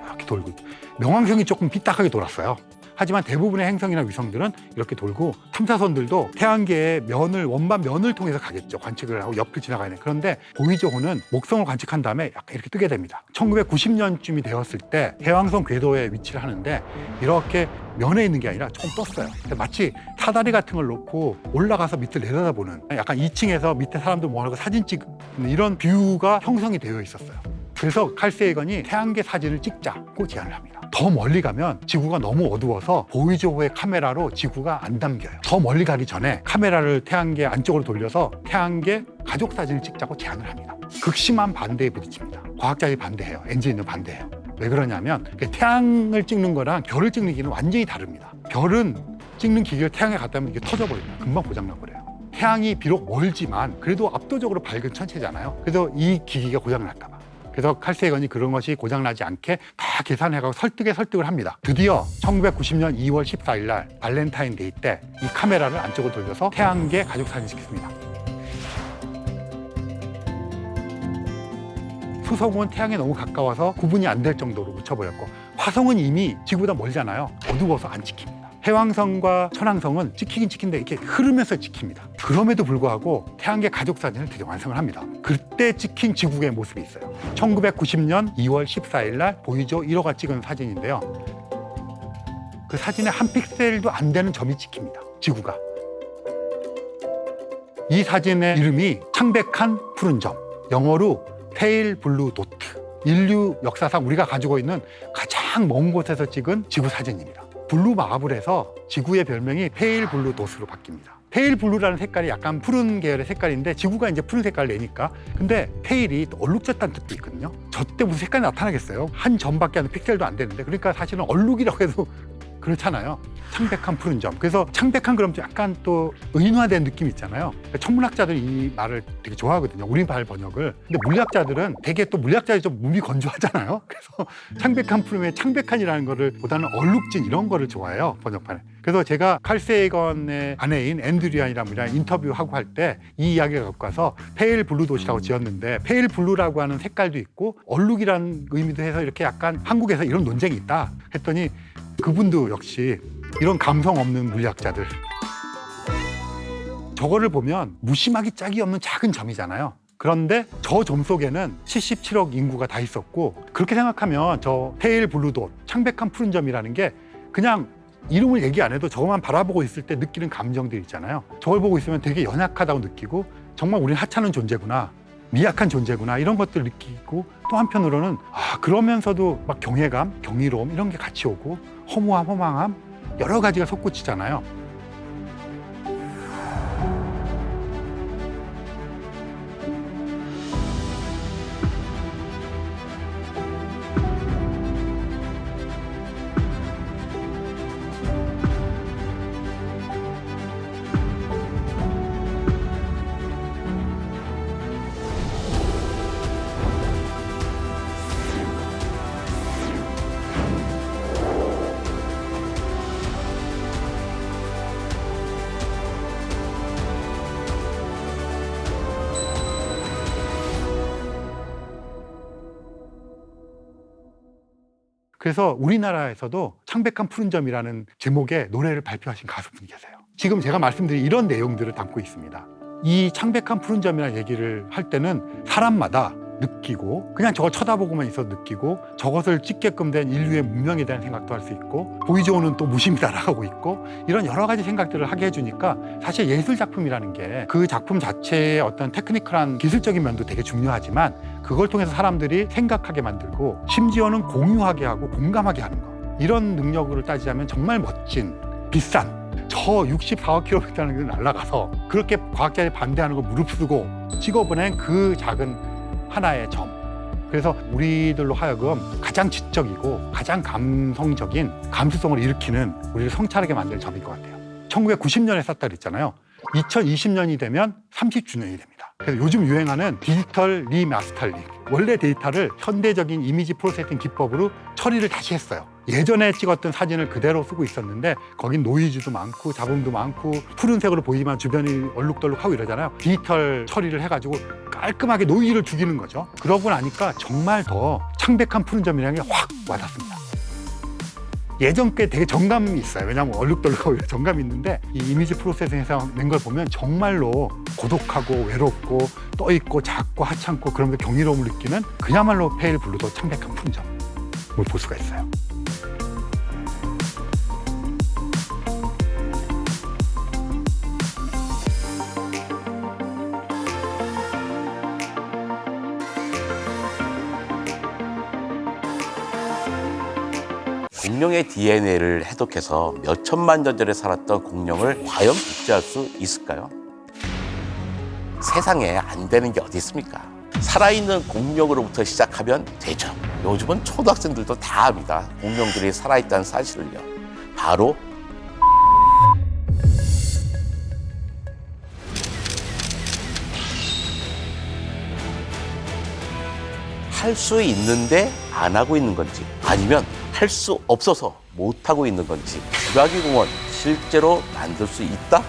이렇게 돌고, 명왕성이 조금 삐딱하게 돌았어요. 하지만 대부분의 행성이나 위성들은 이렇게 돌고, 탐사선들도 태양계의 면을, 원반 면을 통해서 가겠죠. 관측을 하고 옆을 지나가야 돼요. 그런데 보이저호는 목성을 관측한 다음에 약간 이렇게 뜨게 됩니다. 1990년쯤이 되었을 때 해왕성 궤도에 위치를 하는데 이렇게 면에 있는 게 아니라 조금 떴어요. 마치 사다리 같은 걸 놓고 올라가서 밑을 내려다보는, 약간 2층에서 밑에 사람들 모아놓고 사진 찍는 이런 뷰가 형성이 되어 있었어요. 그래서 칼 세이건이 태양계 사진을 찍자고 제안을 합니다. 더 멀리 가면 지구가 너무 어두워서 보이저호의 카메라로 지구가 안 담겨요. 더 멀리 가기 전에 카메라를 태양계 안쪽으로 돌려서 태양계 가족 사진을 찍자고 제안을 합니다. 극심한 반대에 부딪힙니다. 과학자들이 반대해요. 엔지니어는 반대해요. 왜 그러냐면 태양을 찍는 거랑 별을 찍는 기기는 완전히 다릅니다. 별은 찍는 기기를 태양에 갖다 놓으면 이게 터져버립니다. 금방 고장나버려요. 태양이 비록 멀지만 그래도 압도적으로 밝은 천체잖아요. 그래서 이 기기가 고장을 날까 봐. 그래서 칼 세이건이 그런 것이 고장나지 않게 다 계산해가고 설득을 합니다. 드디어 1990년 2월 14일 날 발렌타인데이 때 이 카메라를 안쪽으로 돌려서 태양계 가족 사진 찍습니다. 수성은 태양에 너무 가까워서 구분이 안 될 정도로 묻혀버렸고, 화성은 이미 지구보다 멀잖아요. 어두워서 안 찍힙니다. 해왕성과 천왕성은 찍히긴 찍힌데 이렇게 흐르면서 찍힙니다. 그럼에도 불구하고 태양계 가족 사진을 드디어 완성을 합니다. 그때 찍힌 지구의 모습이 있어요. 1990년 2월 14일 날 보이저 1호가 찍은 사진인데요. 그 사진에 한 픽셀도 안 되는 점이 찍힙니다. 지구가. 이 사진의 이름이 창백한 푸른 점, 영어로 페일 블루 도트. 인류 역사상 우리가 가지고 있는 가장 먼 곳에서 찍은 지구 사진입니다. 블루 마블에서 지구의 별명이 페일 블루 도스로 바뀝니다. 페일 블루라는 색깔이 약간 푸른 계열의 색깔인데 지구가 이제 푸른 색깔을 내니까, 근데 페일이 또 얼룩졌다는 뜻도 있거든요. 저 때 무슨 색깔이 나타나겠어요? 한 점밖에 안 픽셀도 안 되는데, 그러니까 사실은 얼룩이라고 해도 그렇잖아요. 창백한 푸른 점. 그래서 창백한 그럼 약간 또 의인화된 느낌 있잖아요. 천문학자들이 이 말을 되게 좋아하거든요. 우리말 번역을. 근데 물리학자들은 되게 또 물리학자들이 좀 몸이 건조하잖아요. 그래서 창백한 푸름에 창백한이라는 거를 보다는 얼룩진 이런 거를 좋아해요. 번역판에. 그래서 제가 칼 세이건의 아내인 앤드리안이라는 분이랑 인터뷰하고 할 때 이 이야기를 갖고 와서 페일 블루 돛이라고 지었는데 페일 블루라고 하는 색깔도 있고 얼룩이라는 의미도 해서 이렇게 약간 한국에서 이런 논쟁이 있다 했더니 그분도 역시 이런 감성 없는 물리학자들 저거를 보면 무심하기 짝이 없는 작은 점이잖아요. 그런데 저 점 속에는 77억 인구가 다 있었고 그렇게 생각하면 저 페일 블루 돛 창백한 푸른 점이라는 게 그냥 이름을 얘기 안 해도 저것만 바라보고 있을 때 느끼는 감정들 있잖아요. 저걸 보고 있으면 되게 연약하다고 느끼고 정말 우리는 하찮은 존재구나, 미약한 존재구나 이런 것들을 느끼고 또 한편으로는 그러면서도 막 경외감, 경이로움 이런 게 같이 오고 허무함, 허망함 여러 가지가 솟구치잖아요. 그래서 우리나라에서도 창백한 푸른 점이라는 제목의 노래를 발표하신 가수분이 계세요. 지금 제가 말씀드린 이런 내용들을 담고 있습니다. 이 창백한 푸른 점이라는 얘기를 할 때는 사람마다 느끼고 그냥 저거 쳐다보고만 있어도 느끼고 저것을 찍게끔 된 인류의 문명에 대한 생각도 할 수 있고 보이지오는 또 무심히 따라가고 있고 이런 여러 가지 생각들을 하게 해주니까 사실 예술 작품이라는 게 그 작품 자체의 어떤 테크니컬한 기술적인 면도 되게 중요하지만 그걸 통해서 사람들이 생각하게 만들고 심지어는 공유하게 하고 공감하게 하는 거 이런 능력으로 따지자면 정말 멋진 비싼 저 64km라는 게 날아가서 그렇게 과학자들이 반대하는 걸 무릅쓰고 찍어보낸 그 작은 하나의 점. 그래서 우리들로 하여금 가장 지적이고 가장 감성적인 감수성을 일으키는 우리를 성찰하게 만드는 점일 것 같아요. 1990년에 쐈다 그랬잖아요. 2020년이 되면 30주년이 됩니다. 그래서 요즘 유행하는 디지털 리마스터링. 원래 데이터를 현대적인 이미지 프로세싱 기법으로 처리를 다시 했어요. 예전에 찍었던 사진을 그대로 쓰고 있었는데 거긴 노이즈도 많고 잡음도 많고 푸른색으로 보이지만 주변이 얼룩덜룩하고 이러잖아요. 디지털 처리를 해가지고 깔끔하게 노이즈를 죽이는 거죠. 그러고 나니까 정말 더 창백한 푸른 점이라는 게 확 와닿습니다. 예전 게 되게 정감이 있어요. 왜냐하면 얼룩덜룩하고 정감이 있는데 이 이미지 프로세싱에서 낸 걸 보면 정말로 고독하고 외롭고 떠있고 작고 하찮고 그러면서 경이로움을 느끼는 그야말로 페일 블루도 창백한 푸른 점을 볼 수가 있어요. 공룡의 DNA를 해독해서 몇 천만 년 전에 살았던 공룡을 과연 복제할 수 있을까요? 세상에 안 되는 게 어디 있습니까? 살아있는 공룡으로부터 시작하면 되죠. 요즘은 초등학생들도 다 압니다. 공룡들이 살아있다는 사실을요. 바로 할 수 있는데 안 하고 있는 건지 아니면 할 수 없어서 못 하고 있는 건지 쥐라기 공원 실제로 만들 수 있다?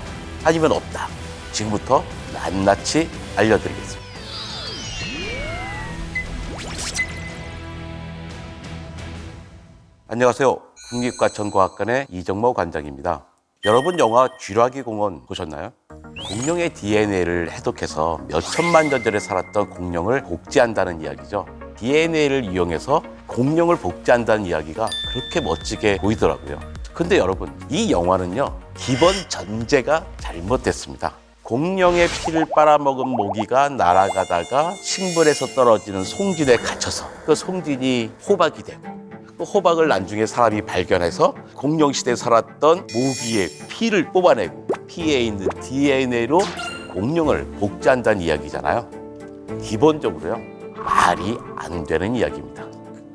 아니면 없다? 지금부터 낱낱이 알려드리겠습니다. 안녕하세요. 국립과천과학관의 이정모 관장입니다. 여러분 영화 쥐라기 공원 보셨나요? 공룡의 DNA를 해독해서 몇 천만 년 전에 살았던 공룡을 복제한다는 이야기죠. DNA를 이용해서 공룡을 복제한다는 이야기가 그렇게 멋지게 보이더라고요. 근데 여러분, 이 영화는요, 기본 전제가 잘못됐습니다. 공룡의 피를 빨아먹은 모기가 날아가다가 식물에서 떨어지는 송진에 갇혀서 그 송진이 호박이 되고 그 호박을 나중에 사람이 발견해서 공룡 시대에 살았던 모기의 피를 뽑아내고 피에 있는 DNA로 공룡을 복제한다는 이야기잖아요. 기본적으로요, 말이 안 되는 이야기입니다.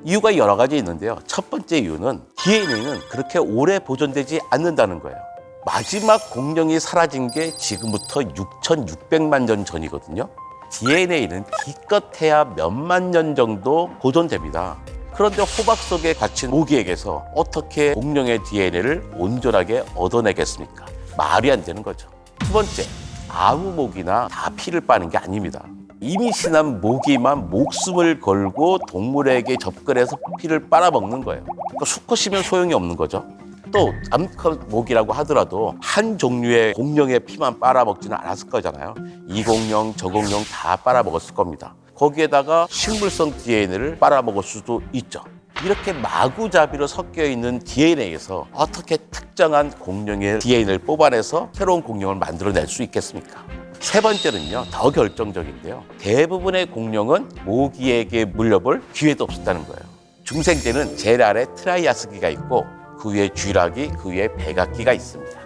이유가 여러 가지 있는데요. 첫 번째 이유는 DNA는 그렇게 오래 보존되지 않는다는 거예요. 마지막 공룡이 사라진 게 지금부터 6,600만 년 전이거든요. DNA는 기껏해야 몇만 년 정도 보존됩니다. 그런데 호박 속에 갇힌 모기에게서 어떻게 공룡의 DNA를 온전하게 얻어내겠습니까? 말이 안 되는 거죠. 두 번째, 아무 모기나 다 피를 빠는 게 아닙니다. 임신한 모기만 목숨을 걸고 동물에게 접근해서 피를 빨아먹는 거예요. 그러니까 수컷이면 소용이 없는 거죠. 또 암컷 모기라고 하더라도 한 종류의 공룡의 피만 빨아먹지는 않았을 거잖아요. 이 공룡, 저 공룡 다 빨아먹었을 겁니다. 거기에다가 식물성 DNA를 빨아먹을 수도 있죠. 이렇게 마구잡이로 섞여 있는 DNA에서 어떻게 특정한 공룡의 DNA를 뽑아내서 새로운 공룡을 만들어낼 수 있겠습니까? 세 번째는요, 더 결정적인데요. 대부분의 공룡은 모기에게 물려볼 기회도 없었다는 거예요. 중생 때는 제일 아래 트라이아스기가 있고 그 위에 쥐라기, 그 위에 백악기가 있습니다.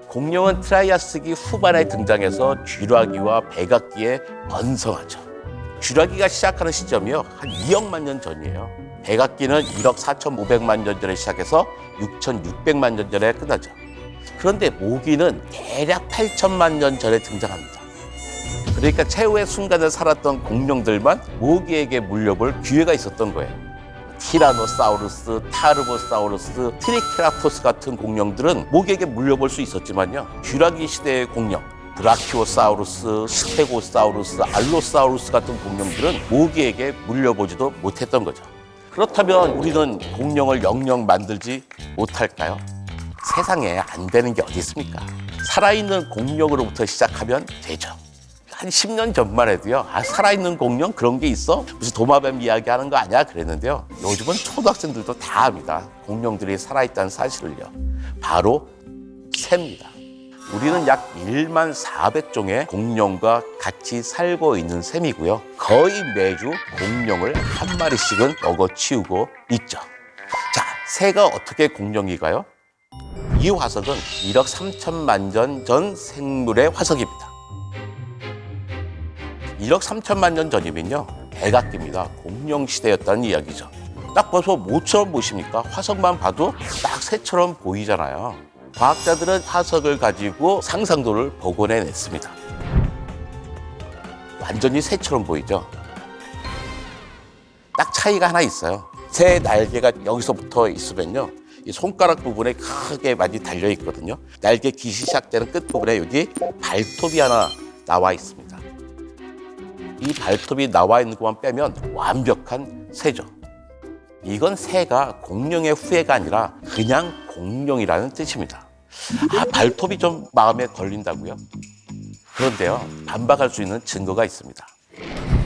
공룡은 트라이아스기 후반에 등장해서 쥐라기와 백악기에 번성하죠. 쥐라기가 시작하는 시점이요, 한 2억만 년 전이에요. 백악기는 1억 4,500만 년 전에 시작해서 6,600만 년 전에 끝나죠. 그런데 모기는 대략 8천만 년 전에 등장합니다. 그러니까 최후의 순간을 살았던 공룡들만 모기에게 물려볼 기회가 있었던 거예요. 티라노사우루스, 타르보사우루스, 트리케라토스 같은 공룡들은 모기에게 물려볼 수 있었지만요. 쥐라기 시대의 공룡, 브라키오사우루스, 스테고사우루스, 알로사우루스 같은 공룡들은 모기에게 물려보지도 못했던 거죠. 그렇다면 우리는 공룡을 영영 만들지 못할까요? 세상에 안 되는 게 어디 있습니까? 살아있는 공룡으로부터 시작하면 되죠. 한 10년 전만 해도요, 살아있는 공룡 그런 게 있어? 무슨 도마뱀 이야기하는 거 아니야? 그랬는데요. 요즘은 초등학생들도 다 압니다. 공룡들이 살아있다는 사실을요. 바로 새입니다. 우리는 약 1만 400종의 공룡과 같이 살고 있는 셈이고요. 거의 매주 공룡을 한 마리씩은 먹어치우고 있죠. 자, 새가 어떻게 공룡이가요? 이 화석은 1억 3천만 년 전 생물의 화석입니다. 1억 3천만 년 전이면요, 백악기입니다. 공룡 시대였다는 이야기죠. 딱 봐서 모처럼 보십니까? 화석만 봐도 딱 새처럼 보이잖아요. 과학자들은 화석을 가지고 상상도를 복원해냈습니다. 완전히 새처럼 보이죠? 딱 차이가 하나 있어요. 새 날개가 여기서부터 있으면요, 이 손가락 부분에 크게 많이 달려 있거든요. 날개 깃이 시작되는 끝부분에 여기 발톱이 하나 나와 있습니다. 이 발톱이 나와 있는 것만 빼면 완벽한 새죠. 이건 새가 공룡의 후예가 아니라 그냥 공룡이라는 뜻입니다. 발톱이 좀 마음에 걸린다고요? 그런데요, 반박할 수 있는 증거가 있습니다.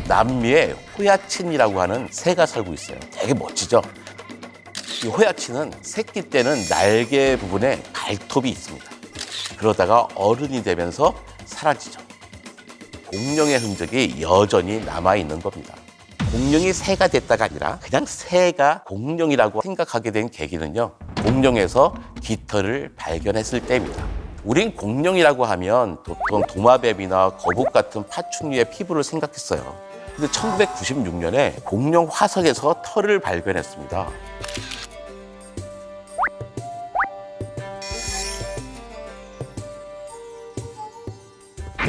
남미에 호야친이라고 하는 새가 살고 있어요. 되게 멋지죠? 이 호야친은 새끼 때는 날개 부분에 발톱이 있습니다. 그러다가 어른이 되면서 사라지죠. 공룡의 흔적이 여전히 남아있는 겁니다. 공룡이 새가 됐다가 아니라 그냥 새가 공룡이라고 생각하게 된 계기는요, 공룡에서 깃털을 발견했을 때입니다. 우린 공룡이라고 하면 보통 도마뱀이나 거북 같은 파충류의 피부를 생각했어요. 근데 1996년에 공룡 화석에서 털을 발견했습니다.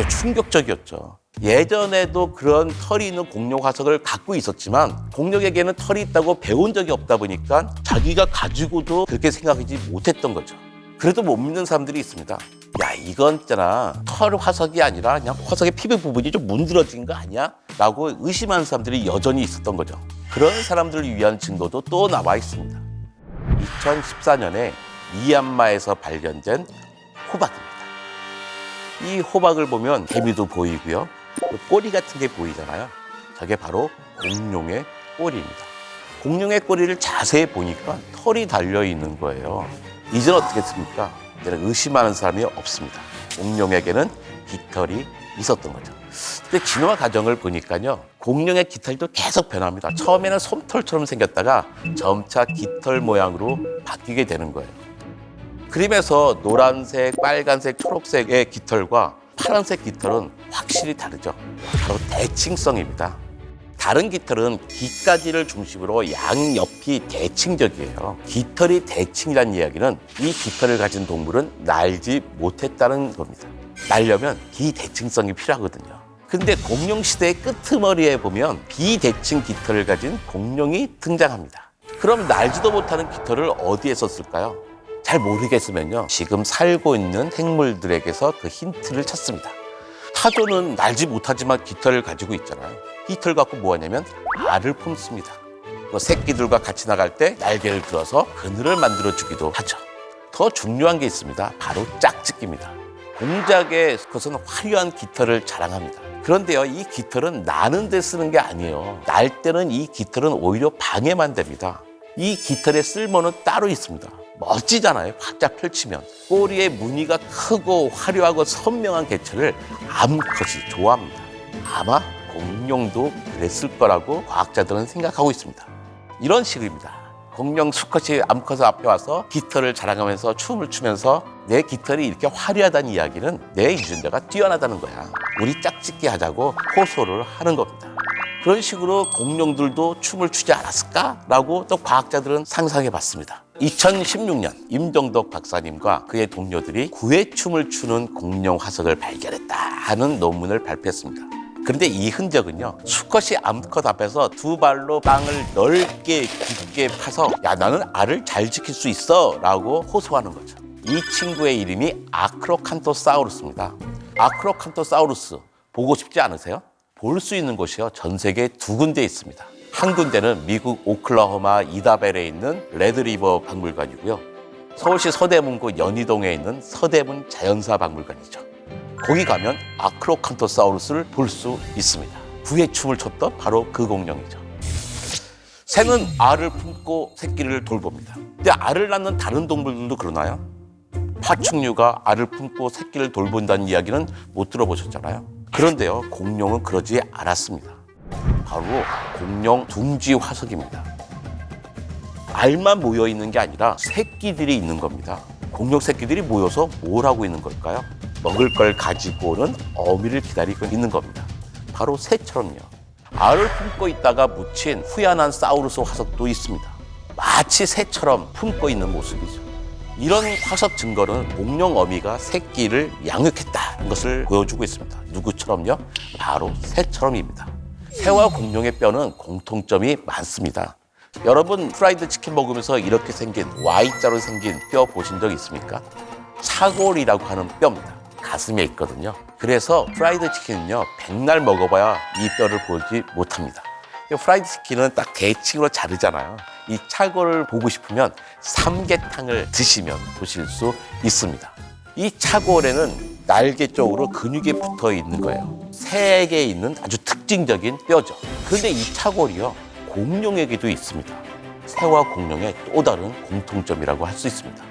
충격적이었죠. 예전에도 그런 털이 있는 공룡 화석을 갖고 있었지만 공룡에게는 털이 있다고 배운 적이 없다 보니까 자기가 가지고도 그렇게 생각하지 못했던 거죠. 그래도 못 믿는 사람들이 있습니다. 야, 이건 있잖아, 털 화석이 아니라 그냥 화석의 피부 부분이 좀 문드러진 거 아니야? 라고 의심하는 사람들이 여전히 있었던 거죠. 그런 사람들을 위한 증거도 또 나와 있습니다. 2014년에 미얀마에서 발견된 호박입니다. 이 호박을 보면 개미도 보이고요, 꼬리 같은 게 보이잖아요. 저게 바로 공룡의 꼬리입니다. 공룡의 꼬리를 자세히 보니까 털이 달려있는 거예요. 이제는 어떻게 했습니까? 이제는 의심하는 사람이 없습니다. 공룡에게는 깃털이 있었던 거죠. 근데 진화 과정을 보니까요, 공룡의 깃털도 계속 변합니다. 처음에는 솜털처럼 생겼다가 점차 깃털 모양으로 바뀌게 되는 거예요. 그림에서 노란색, 빨간색, 초록색의 깃털과 파란색 깃털은 확실히 다르죠. 바로 대칭성입니다. 다른 깃털은 깃가지를 중심으로 양옆이 대칭적이에요. 깃털이 대칭이라는 이야기는 이 깃털을 가진 동물은 날지 못했다는 겁니다. 날려면 비대칭성이 필요하거든요. 근데 공룡 시대의 끄트머리에 보면 비대칭 깃털을 가진 공룡이 등장합니다. 그럼 날지도 못하는 깃털을 어디에 썼을까요? 잘 모르겠으면요, 지금 살고 있는 생물들에게서 그 힌트를 찾습니다. 타조는 날지 못하지만 깃털을 가지고 있잖아요. 깃털 갖고 뭐 하냐면 알을 품습니다. 새끼들과 같이 나갈 때 날개를 들어서 그늘을 만들어주기도 하죠. 더 중요한 게 있습니다. 바로 짝짓기입니다. 공작의 것은 화려한 깃털을 자랑합니다. 그런데요, 이 깃털은 나는 데 쓰는 게 아니에요. 날 때는 이 깃털은 오히려 방해만 됩니다. 이 깃털의 쓸모는 따로 있습니다. 멋지잖아요. 활짝 펼치면. 꼬리에 무늬가 크고 화려하고 선명한 개체를 암컷이 좋아합니다. 아마 공룡도 그랬을 거라고 과학자들은 생각하고 있습니다. 이런 식입니다. 공룡 수컷이 암컷 앞에 와서 깃털을 자랑하면서 춤을 추면서 내 깃털이 이렇게 화려하다는 이야기는 내 유전자가 뛰어나다는 거야. 우리 짝짓기 하자고 호소를 하는 겁니다. 그런 식으로 공룡들도 춤을 추지 않았을까라고 또 과학자들은 상상해 봤습니다. 2016년 임정덕 박사님과 그의 동료들이 구애춤을 추는 공룡 화석을 발견했다 하는 논문을 발표했습니다. 그런데 이 흔적은요, 수컷이 암컷 앞에서 두 발로 땅을 넓게 깊게 파서 야, 나는 알을 잘 지킬 수 있어 라고 호소하는 거죠. 이 친구의 이름이 아크로칸토사우루스입니다. 아크로칸토사우루스 보고 싶지 않으세요? 볼 수 있는 곳이요, 전 세계에 2군데 있습니다. 한 군데는 미국 오클라호마 이다벨에 있는 레드리버 박물관이고요. 서울시 서대문구 연희동에 있는 서대문 자연사 박물관이죠. 거기 가면 아크로칸토사우루스를 볼 수 있습니다. 구애춤을 췄던 바로 그 공룡이죠. 새는 알을 품고 새끼를 돌봅니다. 근데 알을 낳는 다른 동물들도 그러나요? 파충류가 알을 품고 새끼를 돌본다는 이야기는 못 들어보셨잖아요. 그런데요, 공룡은 그러지 않았습니다. 바로 공룡 둥지 화석입니다. 알만 모여 있는 게 아니라 새끼들이 있는 겁니다. 공룡 새끼들이 모여서 뭘 하고 있는 걸까요? 먹을 걸 가지고는 어미를 기다리고 있는 겁니다. 바로 새처럼요. 알을 품고 있다가 묻힌 후야난 사우루스 화석도 있습니다. 마치 새처럼 품고 있는 모습이죠. 이런 화석 증거는 공룡 어미가 새끼를 양육했다는 것을 보여주고 있습니다. 누구처럼요? 바로 새처럼입니다. 새와 공룡의 뼈는 공통점이 많습니다. 여러분 프라이드 치킨 먹으면서 이렇게 생긴 Y자로 생긴 뼈 보신 적 있습니까? 차골이라고 하는 뼈입니다. 가슴에 있거든요. 그래서 프라이드 치킨은요, 백날 먹어봐야 이 뼈를 보지 못합니다. 프라이드 치킨은 딱 대칭으로 자르잖아요. 이 차골을 보고 싶으면 삼계탕을 드시면 보실 수 있습니다. 이 차골에는 날개 쪽으로 근육이 붙어 있는 거예요. 새에게 있는 아주 특징적인 뼈죠. 그런데 이 차골이요, 공룡에게도 있습니다. 새와 공룡의 또 다른 공통점이라고 할 수 있습니다.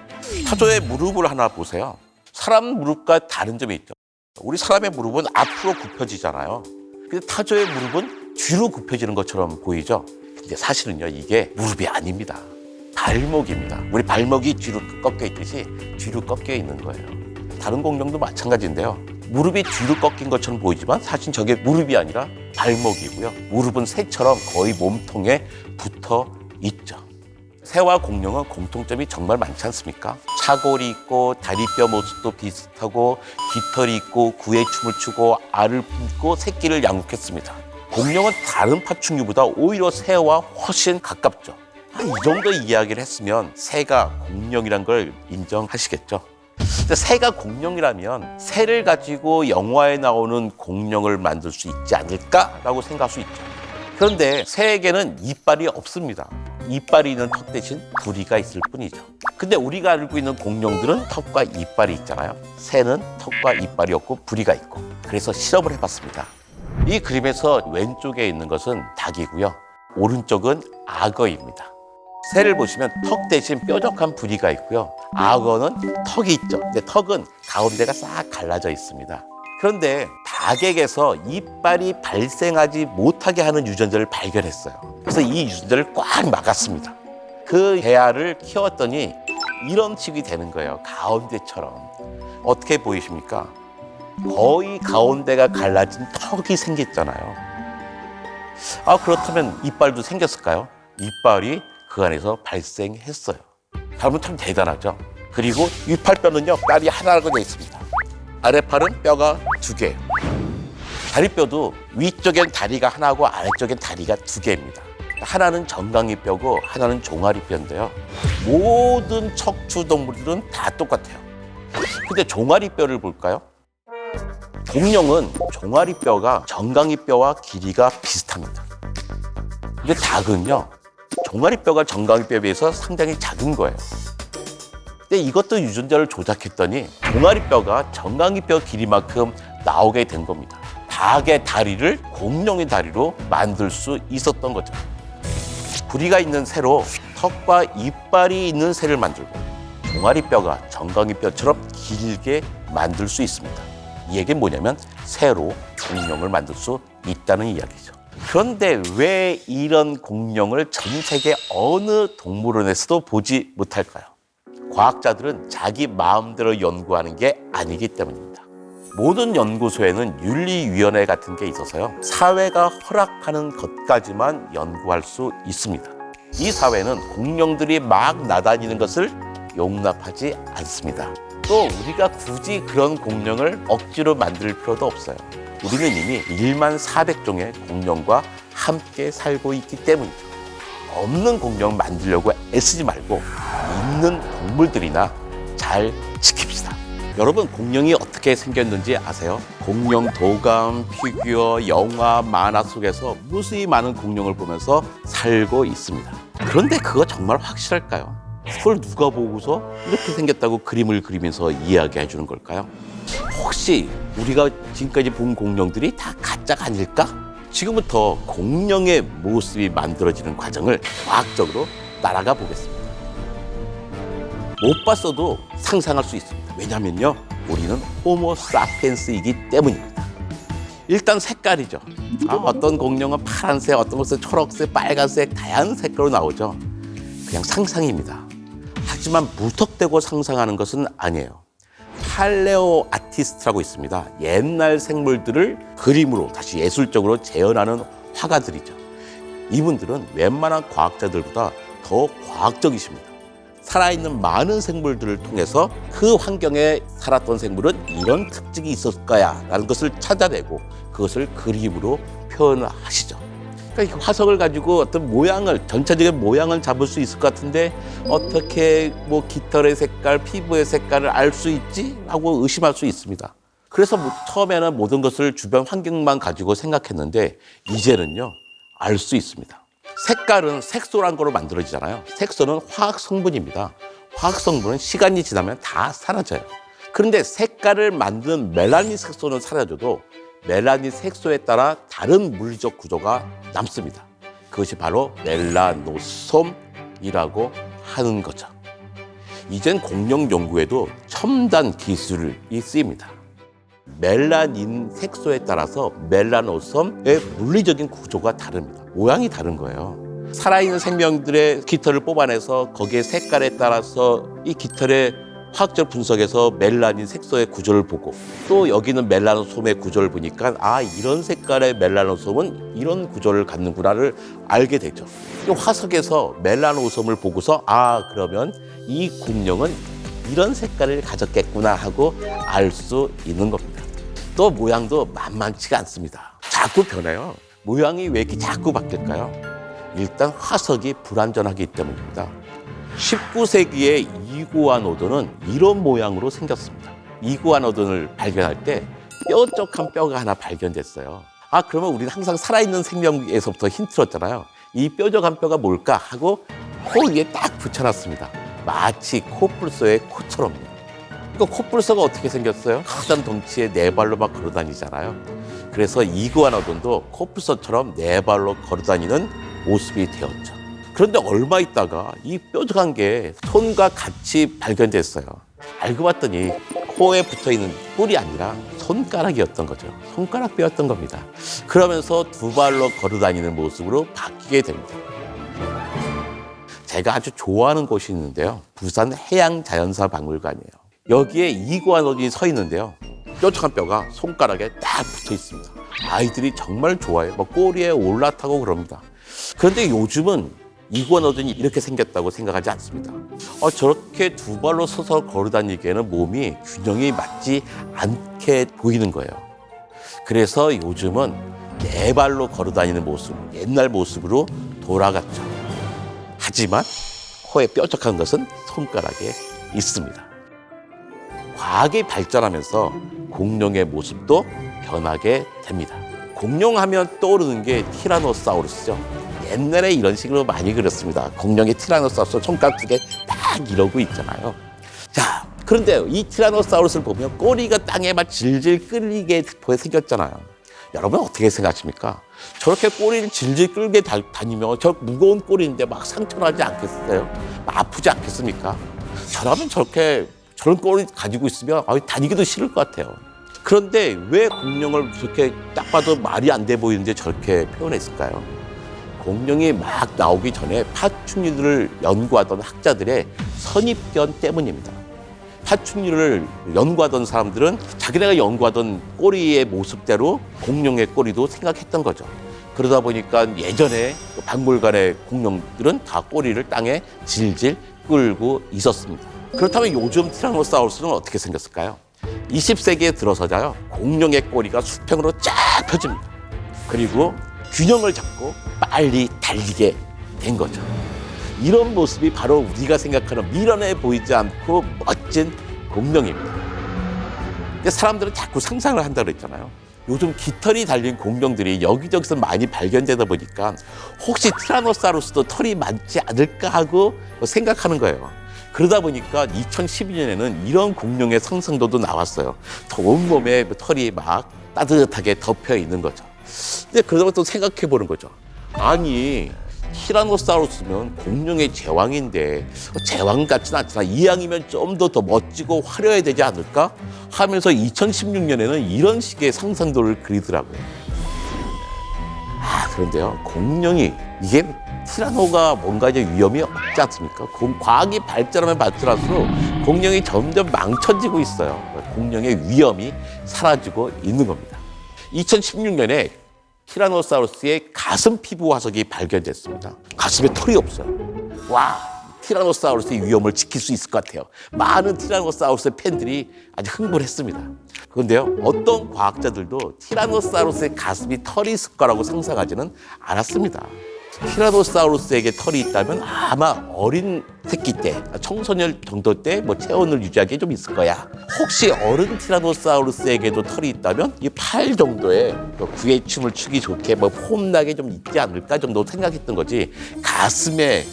타조의 무릎을 하나 보세요. 사람 무릎과 다른 점이 있죠. 우리 사람의 무릎은 앞으로 굽혀지잖아요. 근데 타조의 무릎은 뒤로 굽혀지는 것처럼 보이죠. 근데 사실은요, 이게 무릎이 아닙니다. 발목입니다. 우리 발목이 뒤로 꺾여 있듯이 뒤로 꺾여 있는 거예요. 다른 공룡도 마찬가지인데요. 무릎이 뒤로 꺾인 것처럼 보이지만 사실 저게 무릎이 아니라 발목이고요. 무릎은 새처럼 거의 몸통에 붙어 있죠. 새와 공룡은 공통점이 정말 많지 않습니까? 차골이 있고 다리뼈 모습도 비슷하고 깃털이 있고 구애춤을 추고 알을 품고 새끼를 양육했습니다. 공룡은 다른 파충류보다 오히려 새와 훨씬 가깝죠. 이 정도 이야기를 했으면 새가 공룡이란 걸 인정하시겠죠? 근데 새가 공룡이라면 새를 가지고 영화에 나오는 공룡을 만들 수 있지 않을까라고 생각할 수 있죠. 그런데 새에게는 이빨이 없습니다. 이빨이 있는 턱 대신 부리가 있을 뿐이죠. 근데 우리가 알고 있는 공룡들은 턱과 이빨이 있잖아요. 새는 턱과 이빨이 없고 부리가 있고. 그래서 실험을 해봤습니다. 이 그림에서 왼쪽에 있는 것은 닭이고요. 오른쪽은 악어입니다. 새를 보시면 턱 대신 뾰족한 부리가 있고요. 악어는 턱이 있죠. 근데 턱은 가운데가 싹 갈라져 있습니다. 그런데 닭에게서 이빨이 발생하지 못하게 하는 유전자를 발견했어요. 그래서 이 유전자를 꽉 막았습니다. 그 개알을 키웠더니 이런 식이 되는 거예요. 가운데처럼. 어떻게 보이십니까? 거의 가운데가 갈라진 턱이 생겼잖아요. 그렇다면 이빨도 생겼을까요? 이빨이 그 안에서 발생했어요. 여러분 참 대단하죠? 그리고 위팔뼈는요, 뼈이 하나로 되어 있습니다. 아래팔은 뼈가 2개예요. 다리뼈도 위쪽엔 다리가 하나고 아래쪽엔 다리가 2개입니다. 하나는 정강이뼈고 하나는 종아리뼈인데요. 모든 척추동물들은 다 똑같아요. 근데 종아리뼈를 볼까요? 공룡은 종아리뼈가 정강이뼈와 길이가 비슷합니다. 근데 닭은요, 종아리뼈가 정강이뼈에 비해서 상당히 작은 거예요. 근데 이것도 유전자를 조작했더니 종아리뼈가 정강이뼈 길이만큼 나오게 된 겁니다. 닭의 다리를 공룡의 다리로 만들 수 있었던 거죠. 부리가 있는 새로 턱과 이빨이 있는 새를 만들고 종아리뼈가 정강이뼈처럼 길게 만들 수 있습니다. 이 얘기는 뭐냐면 새로 공룡을 만들 수 있다는 이야기죠. 그런데 왜 이런 공룡을 전 세계 어느 동물원에서도 보지 못할까요? 과학자들은 자기 마음대로 연구하는 게 아니기 때문입니다. 모든 연구소에는 윤리위원회 같은 게 있어서요, 사회가 허락하는 것까지만 연구할 수 있습니다. 이 사회는 공룡들이 막 나다니는 것을 용납하지 않습니다. 또 우리가 굳이 그런 공룡을 억지로 만들 필요도 없어요. 우리는 이미 1만 400종의 공룡과 함께 살고 있기 때문이죠. 없는 공룡 만들려고 애쓰지 말고 있는 동물들이나 잘 지킵시다. 여러분, 공룡이 어떻게 생겼는지 아세요? 공룡 도감, 피규어, 영화, 만화 속에서 무수히 많은 공룡을 보면서 살고 있습니다. 그런데 그거 정말 확실할까요? 그걸 누가 보고서 이렇게 생겼다고 그림을 그리면서 이야기해 주는 걸까요? 혹시 우리가 지금까지 본 공룡들이 다 가짜가 아닐까? 지금부터 공룡의 모습이 만들어지는 과정을 과학적으로 따라가 보겠습니다. 못 봤어도 상상할 수 있습니다. 왜냐면요, 우리는 호모 사피엔스이기 때문입니다. 일단 색깔이죠. 어떤 공룡은 파란색, 어떤 것은 초록색, 빨간색, 다양한 색깔로 나오죠. 그냥 상상입니다. 하지만 무턱대고 상상하는 것은 아니에요. 팔레오 아티스트라고 있습니다. 옛날 생물들을 그림으로 다시 예술적으로 재현하는 화가들이죠. 이분들은 웬만한 과학자들보다 더 과학적이십니다. 살아있는 많은 생물들을 통해서 그 환경에 살았던 생물은 이런 특징이 있었을 거야 라는 것을 찾아내고 그것을 그림으로 표현하시죠. 그러니까 화석을 가지고 어떤 모양을, 전체적인 모양을 잡을 수 있을 것 같은데 어떻게 뭐 깃털의 색깔, 피부의 색깔을 알 수 있지? 하고 의심할 수 있습니다. 그래서 처음에는 모든 것을 주변 환경만 가지고 생각했는데 이제는요, 알 수 있습니다. 색깔은 색소란 거로 만들어지잖아요. 색소는 화학 성분입니다. 화학 성분은 시간이 지나면 다 사라져요. 그런데 색깔을 만드는 멜라닌 색소는 사라져도 멜라닌 색소에 따라 다른 물리적 구조가 남습니다. 그것이 바로 멜라노솜이라고 하는 거죠. 이젠 공룡 연구에도 첨단 기술이 쓰입니다. 멜라닌 색소에 따라서 멜라노솜의 물리적인 구조가 다릅니다. 모양이 다른 거예요. 살아있는 생명들의 깃털을 뽑아내서 거기에 색깔에 따라서 이 깃털의 화학적 분석에서 멜라닌 색소의 구조를 보고 또 여기는 멜라노솜의 구조를 보니까 이런 색깔의 멜라노솜은 이런 구조를 갖는구나를 알게 되죠. 화석에서 멜라노솜을 보고서 그러면 이 공룡은 이런 색깔을 가졌겠구나 하고 알 수 있는 겁니다. 또 모양도 만만치가 않습니다. 자꾸 변해요. 모양이 왜 이렇게 자꾸 바뀔까요? 일단 화석이 불완전하기 때문입니다. 19세기에 이구아노돈은 이런 모양으로 생겼습니다. 이구아노돈을 발견할 때 뾰족한 뼈가 하나 발견됐어요. 그러면 우리는 항상 살아있는 생명에서부터 힌트를 얻잖아요. 이 뾰족한 뼈가 뭘까 하고 코 위에 딱 붙여놨습니다. 마치 코뿔소의 코처럼요. 그러니까 코뿔소가 어떻게 생겼어요? 커다란 덩치에 4발로 막 걸어다니잖아요. 그래서 이구아노돈도 코뿔소처럼 4발로 걸어다니는 모습이 되었죠. 그런데 얼마 있다가 이 뾰족한 게 손과 같이 발견됐어요. 알고 봤더니 코에 붙어있는 뿔이 아니라 손가락이었던 거죠. 손가락 뼈였던 겁니다. 그러면서 2발로 걸어다니는 모습으로 바뀌게 됩니다. 제가 아주 좋아하는 곳이 있는데요. 부산 해양자연사 박물관이에요. 여기에 이구아노돈이 서 있는데요. 뾰족한 뼈가 손가락에 딱 붙어 있습니다. 아이들이 정말 좋아해요. 뭐 꼬리에 올라타고 그럽니다. 그런데 요즘은 이구아노돈이 이렇게 생겼다고 생각하지 않습니다. 저렇게 두 발로 서서 걸어 다니기에는 몸이 균형이 맞지 않게 보이는 거예요. 그래서 요즘은 네 발로 걸어 다니는 모습, 옛날 모습으로 돌아갔죠. 하지만 코에 뾰족한 것은 손가락에 있습니다. 과학이 발전하면서 공룡의 모습도 변하게 됩니다. 공룡하면 떠오르는 게 티라노사우루스죠. 옛날에 이런 식으로 많이 그렸습니다. 공룡의 티라노사우루스 손가락 두 개 딱 이러고 있잖아요. 자, 그런데 이 티라노사우루스를 보면 꼬리가 땅에 막 질질 끌리게 생겼잖아요. 여러분 어떻게 생각하십니까? 저렇게 꼬리를 질질 끌게 다니면 저 무거운 꼬리인데 막 상처나지 않겠어요? 아프지 않겠습니까? 저라면 저런 꼬리 가지고 있으면 다니기도 싫을 것 같아요. 그런데 왜 공룡을 저렇게 딱 봐도 말이 안 돼 보이는데 저렇게 표현했을까요? 공룡이 막 나오기 전에 파충류들을 연구하던 학자들의 선입견 때문입니다. 파충류를 연구하던 사람들은 자기네가 연구하던 꼬리의 모습대로 공룡의 꼬리도 생각했던 거죠. 그러다 보니까 예전에 박물관의 공룡들은 다 꼬리를 땅에 질질 끌고 있었습니다. 그렇다면 요즘 티라노사우루스는 어떻게 생겼을까요? 20세기에 들어서자요, 공룡의 꼬리가 수평으로 쫙 펴집니다. 그리고 균형을 잡고 빨리 달리게 된 거죠. 이런 모습이 바로 우리가 생각하는 미련해 보이지 않고 멋진 공룡입니다. 근데 사람들은 자꾸 상상을 한다고 그랬잖아요. 요즘 깃털이 달린 공룡들이 여기저기서 많이 발견되다 보니까 혹시 티라노사우루스도 털이 많지 않을까 하고 생각하는 거예요. 그러다 보니까 2012년에는 이런 공룡의 상상도도 나왔어요. 온몸에 털이 막 따뜻하게 덮여 있는 거죠. 근데 그러다 또 생각해 보는 거죠. 아니, 티라노사우루스면 공룡의 제왕인데 제왕 같지는 않잖아. 이왕이면 좀 더 멋지고 화려해야 되지 않을까? 하면서 2016년에는 이런 식의 상상도를 그리더라고요. 그런데요, 공룡이 이게 티라노가 뭔가 이제 위험이 없지 않습니까? 과학이 발전하면 발전할수록 공룡이 점점 망쳐지고 있어요. 공룡의 위험이 사라지고 있는 겁니다. 2016년에 티라노사우루스의 가슴 피부 화석이 발견됐습니다. 가슴에 털이 없어요. 와, 티라노사우루스의 위험을 지킬 수 있을 것 같아요. 많은 티라노사우루스 팬들이 아주 흥분했습니다. 그런데요, 어떤 과학자들도 티라노사우루스의 가슴이 털이 있을 거라고 상상하지는 않았습니다. 티라노사우루스에게 털이 있다면 아마 어린 새끼 때, 청소년 정도 때 체온을 유지하기 좀 있을 거야. 혹시 어른 티라노사우루스에게도 털이 있다면 이 팔 정도의 구의 춤을 추기 좋게 폼나게 좀 있지 않을까 정도 생각했던 거지, 가슴에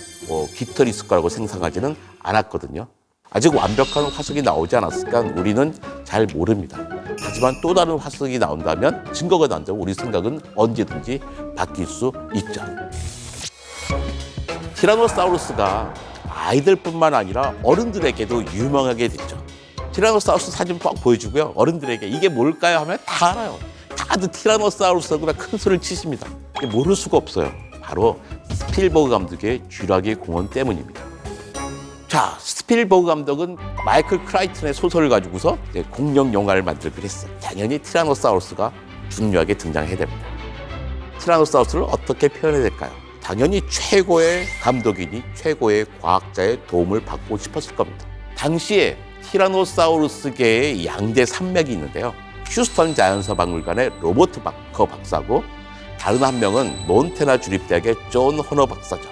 깃털이 있을 거라고 생각하지는 않았거든요. 아직 완벽한 화석이 나오지 않았으니까 우리는 잘 모릅니다. 하지만 또 다른 화석이 나온다면, 증거가 나온다면 우리 생각은 언제든지 바뀔 수 있죠. 티라노사우루스가 아이들뿐만 아니라 어른들에게도 유명하게 됐죠. 티라노사우루스 사진 꼭 보여주고요, 어른들에게 이게 뭘까요 하면 다 알아요. 다들 티라노사우루스구나 큰 소리를 치십니다. 모를 수가 없어요. 바로 스필버그 감독의 쥐라기 공원 때문입니다. 자, 스필버그 감독은 마이클 크라이튼의 소설을 가지고서 공룡 영화를 만들기로 했어요. 당연히 티라노사우루스가 중요하게 등장해야 됩니다. 티라노사우루스를 어떻게 표현해야 될까요? 당연히 최고의 감독이니 최고의 과학자의 도움을 받고 싶었을 겁니다. 당시에 티라노사우루스계의 양대 산맥이 있는데요. 휴스턴 자연사 박물관의 로버트 바커 박사고, 다른 한 명은 몬태나 주립대학의 존 허너 박사죠.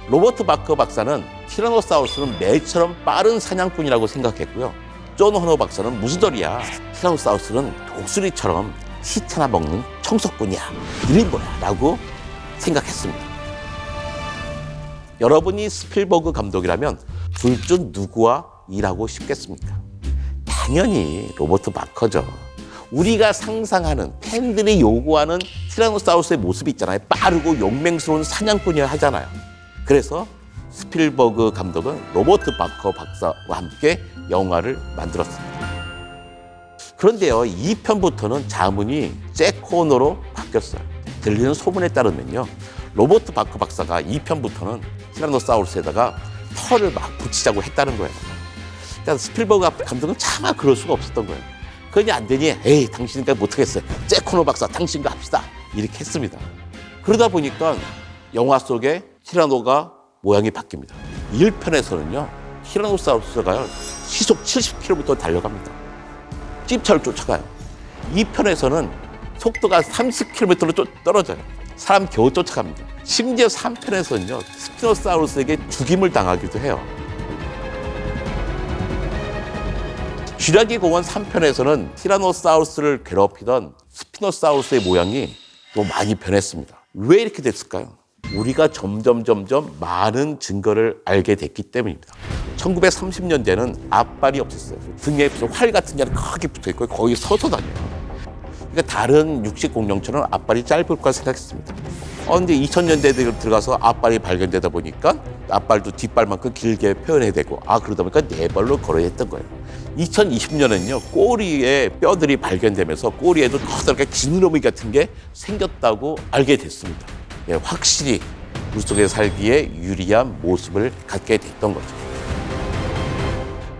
로버트 바커 박사는 티라노사우루스는 매처럼 빠른 사냥꾼이라고 생각했고요. 존 허너 박사는 무슨 소리야, 티라노사우루스는 독수리처럼 시체나 먹는 청소꾼이야, 느린 거야 라고 생각했습니다. 여러분이 스필버그 감독이라면 둘 중 누구와 일하고 싶겠습니까? 당연히 로버트 바커죠. 우리가 상상하는, 팬들이 요구하는 티라노사우루스의 모습이 있잖아요. 빠르고 용맹스러운 사냥꾼이라 하잖아요. 그래서 스필버그 감독은 로버트 바커 박사와 함께 영화를 만들었습니다. 그런데요, 2편부터는 자문이 잭 호너로 바뀌었어요. 들리는 소문에 따르면요, 로버트 바커 박사가 2편부터는 티라노사우루스에다가 털을 막 붙이자고 했다는 거예요. 그러니까 스필버그 감독은 차마 그럴 수가 없었던 거예요. 그러니 안 되니 에이 당신과 못하겠어요. 제코노 박사 당신과 합시다. 이렇게 했습니다. 그러다 보니까 영화 속에 티라노가 모양이 바뀝니다. 1편에서는요 티라노사우루스가 시속 70km 달려갑니다. 찝차를 쫓아가요. 2편에서는 속도가 30km로 떨어져요. 사람 겨우 쫓아갑니다. 심지어 3편에서는요 스피노사우루스에게 죽임을 당하기도 해요. 쥐라기 공원 3편에서는 티라노사우루스를 괴롭히던 스피노사우루스의 모양이 또 많이 변했습니다. 왜 이렇게 됐을까요? 우리가 점점 많은 증거를 알게 됐기 때문입니다. 1930년대는 앞발이 없었어요. 등에 무슨 활 같은 게 크게 붙어 있고 거의 서서 다녀요. 그러니까 다른 육식 공룡처럼 앞발이 짧을 거라 생각했습니다. 근데 2000년대에 들어가서 앞발이 발견되다 보니까 앞발도 뒷발만큼 길게 표현해야 되고 그러다 보니까 네 발로 걸어야 했던 거예요. 2020년에는요 꼬리에 뼈들이 발견되면서 꼬리에도 커다랗게 지느러미 같은 게 생겼다고 알게 됐습니다. 예, 확실히 물속에 살기에 유리한 모습을 갖게 됐던 거죠.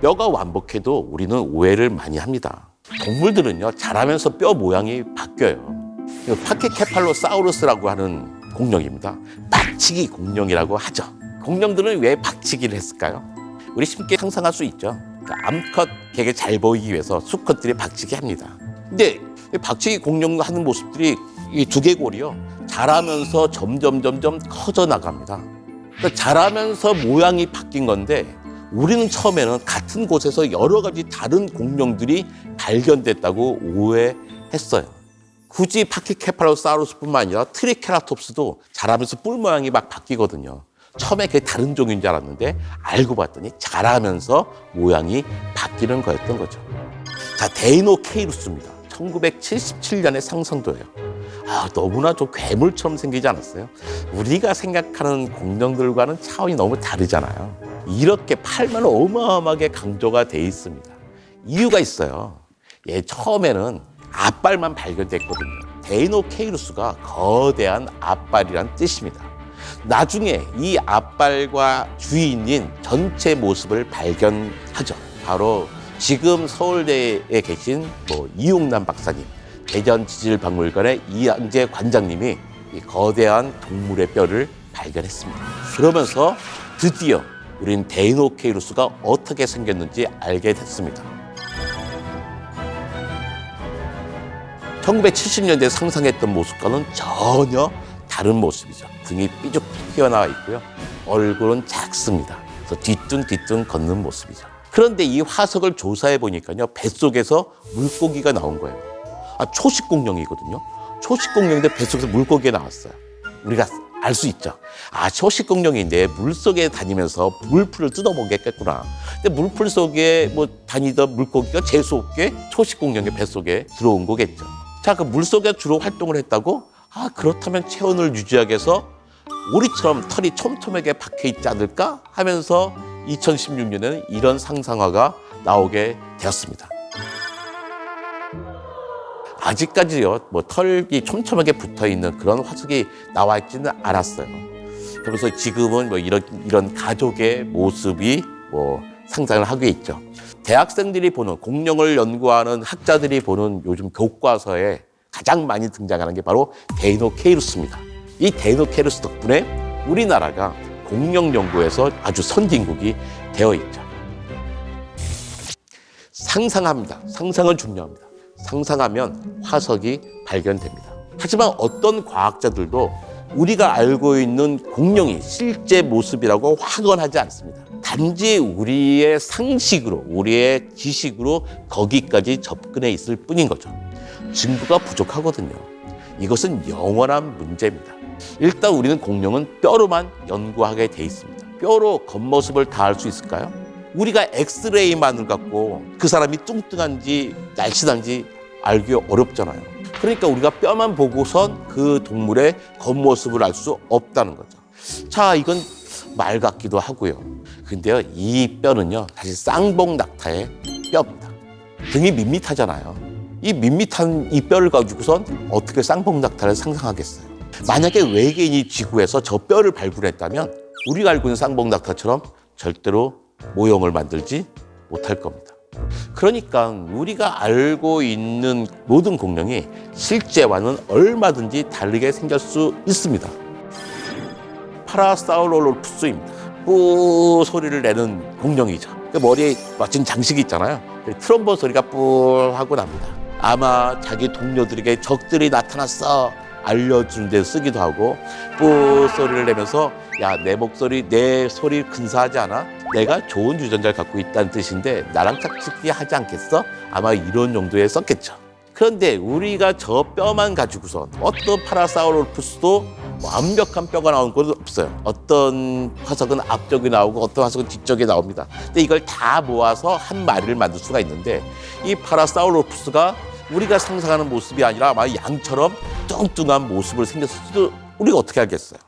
뼈가 완복해도 우리는 오해를 많이 합니다. 동물들은요 자라면서 뼈 모양이 바뀌어요. 파키케팔로사우루스라고 하는 공룡입니다. 박치기 공룡이라고 하죠. 공룡들은 왜 박치기를 했을까요? 우리 쉽게 상상할 수 있죠. 그러니까 암컷 객에 잘 보이기 위해서 수컷들이 박치기 합니다. 근데 박치기 공룡 하는 모습들이 이 두개골이요 자라면서 점점 커져 나갑니다. 그러니까 자라면서 모양이 바뀐 건데 우리는 처음에는 같은 곳에서 여러 가지 다른 공룡들이 발견됐다고 오해했어요. 굳이 파키케팔로사우루스뿐만 아니라 트리케라톱스도 자라면서 뿔 모양이 막 바뀌거든요. 처음에 그게 다른 종인 줄 알았는데 알고 봤더니 자라면서 모양이 바뀌는 거였던 거죠. 자, 데이노케이루스입니다. 1977년에 상상도예요. 너무나 좀 괴물처럼 생기지 않았어요? 우리가 생각하는 공룡들과는 차원이 너무 다르잖아요. 이렇게 팔만 어마어마하게 강조가 돼 있습니다. 이유가 있어요. 처음에는 앞발만 발견됐거든요. 데이노케이루스가 거대한 앞발이란 뜻입니다. 나중에 이 앞발과 주인인 전체 모습을 발견하죠. 바로 지금 서울대에 계신 이용남 박사님, 대전지질박물관의 이양재 관장님이 이 거대한 동물의 뼈를 발견했습니다. 그러면서 드디어 우린 데이노케이루스가 어떻게 생겼는지 알게 됐습니다. 1970년대에 상상했던 모습과는 전혀 다른 모습이죠. 등이 삐죽 튀어나와 있고요. 얼굴은 작습니다. 그래서 뒤뚱뒤뚱 걷는 모습이죠. 그런데 이 화석을 조사해 보니까요. 뱃속에서 물고기가 나온 거예요. 초식 공룡이거든요. 초식 공룡인데 뱃속에서 물고기가 나왔어요. 우리가 알 수 있죠. 초식 공룡인데 물속에 다니면서 물풀을 뜯어먹겠구나. 근데 물풀 속에 다니던 물고기가 재수없게 초식 공룡의 뱃속에 들어온 거겠죠. 자, 그 물속에 주로 활동을 했다고? 그렇다면 체온을 유지하기 위해서 오리처럼 털이 촘촘하게 박혀 있지 않을까 하면서 2016년에는 이런 상상화가 나오게 되었습니다. 아직까지요, 털이 촘촘하게 붙어 있는 그런 화석이 나와 있지는 않았어요. 그래서 지금은 이런 가족의 모습이 상상을 하고 있죠. 대학생들이 보는, 공룡을 연구하는 학자들이 보는 요즘 교과서에 가장 많이 등장하는 게 바로 데이노케이루스입니다. 이 데이노케이루스 덕분에 우리나라가 공룡 연구에서 아주 선진국이 되어 있죠. 상상합니다. 상상은 중요합니다. 상상하면 화석이 발견됩니다. 하지만 어떤 과학자들도 우리가 알고 있는 공룡이 실제 모습이라고 확언하지 않습니다. 단지 우리의 상식으로, 우리의 지식으로 거기까지 접근해 있을 뿐인 거죠. 증거가 부족하거든요. 이것은 영원한 문제입니다. 일단 우리는 공룡은 뼈로만 연구하게 돼 있습니다. 뼈로 겉모습을 다 알 수 있을까요? 우리가 엑스레이만을 갖고 그 사람이 뚱뚱한지 날씬한지 알기 어렵잖아요. 그러니까 우리가 뼈만 보고선 그 동물의 겉모습을 알 수 없다는 거죠. 자, 이건 말 같기도 하고요. 근데요, 이 뼈는요, 사실 쌍봉 낙타의 뼈입니다. 등이 밋밋하잖아요. 이 밋밋한 이 뼈를 가지고선 어떻게 쌍봉 낙타를 상상하겠어요? 만약에 외계인이 지구에서 저 뼈를 발굴했다면 우리가 알고 있는 쌍봉 낙타처럼 절대로 모형을 만들지 못할 겁니다. 그러니까 우리가 알고 있는 모든 공룡이 실제와는 얼마든지 다르게 생길 수 있습니다. 파라사우루로푸스입니다. 뿌 소리를 내는 공룡이죠. 그 머리에 멋진 장식이 있잖아요. 트럼본 소리가 뿌 하고 납니다. 아마 자기 동료들에게 적들이 나타났어 알려주는 데 쓰기도 하고, 뿌 소리를 내면서 야, 내 목소리, 내 소리 근사하지 않아? 내가 좋은 유전자를 갖고 있다는 뜻인데 나랑 짝짓기 하지 않겠어? 아마 이런 용도에 썼겠죠. 그런데 우리가 저 뼈만 가지고서 어떤 파라사우루푸스도 완벽한 뼈가 나온 것은 없어요. 어떤 화석은 앞쪽이 나오고 어떤 화석은 뒤쪽에 나옵니다. 근데 이걸 다 모아서 한 마리를 만들 수가 있는데, 이 파라사우루푸스가 우리가 상상하는 모습이 아니라 아마 양처럼 뚱뚱한 모습을 생겼을 수도 우리가 어떻게 알겠어요.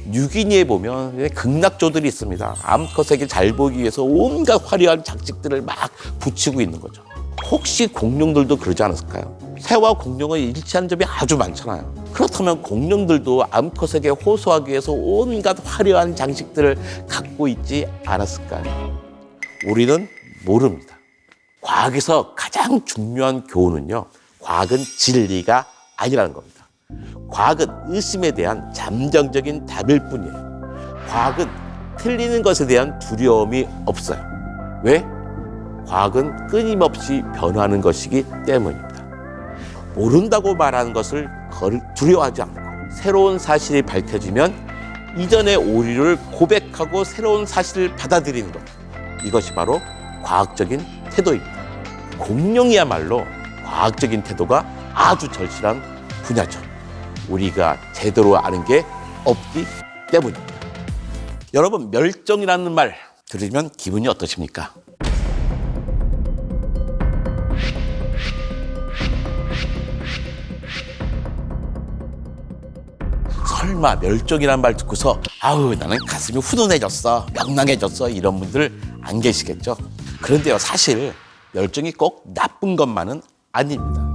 뉴기니에 보면 극락조들이 있습니다. 암컷에게 잘 보이기 위해서 온갖 화려한 장식들을 막 붙이고 있는 거죠. 혹시 공룡들도 그러지 않았을까요? 새와 공룡은 일치하는 점이 아주 많잖아요. 그렇다면 공룡들도 암컷에게 호소하기 위해서 온갖 화려한 장식들을 갖고 있지 않았을까요? 우리는 모릅니다. 과학에서 가장 중요한 교훈은요, 과학은 진리가 아니라는 겁니다. 과학은 의심에 대한 잠정적인 답일 뿐이에요. 과학은 틀리는 것에 대한 두려움이 없어요. 왜? 과학은 끊임없이 변화하는 것이기 때문입니다. 모른다고 말하는 것을 두려워하지 않고, 새로운 사실이 밝혀지면 이전의 오류를 고백하고 새로운 사실을 받아들이는 것, 이것이 바로 과학적인 태도입니다. 공룡이야말로 과학적인 태도가 아주 절실한 분야죠. 우리가 제대로 아는 게 없기 때문입니다. 여러분, 멸종이라는 말 들으면 기분이 어떠십니까? 설마 멸종이라는 말 듣고서 아우, 나는 가슴이 훈훈해졌어, 명랑해졌어, 이런 분들 안 계시겠죠? 그런데요, 사실 멸종이 꼭 나쁜 것만은 아닙니다.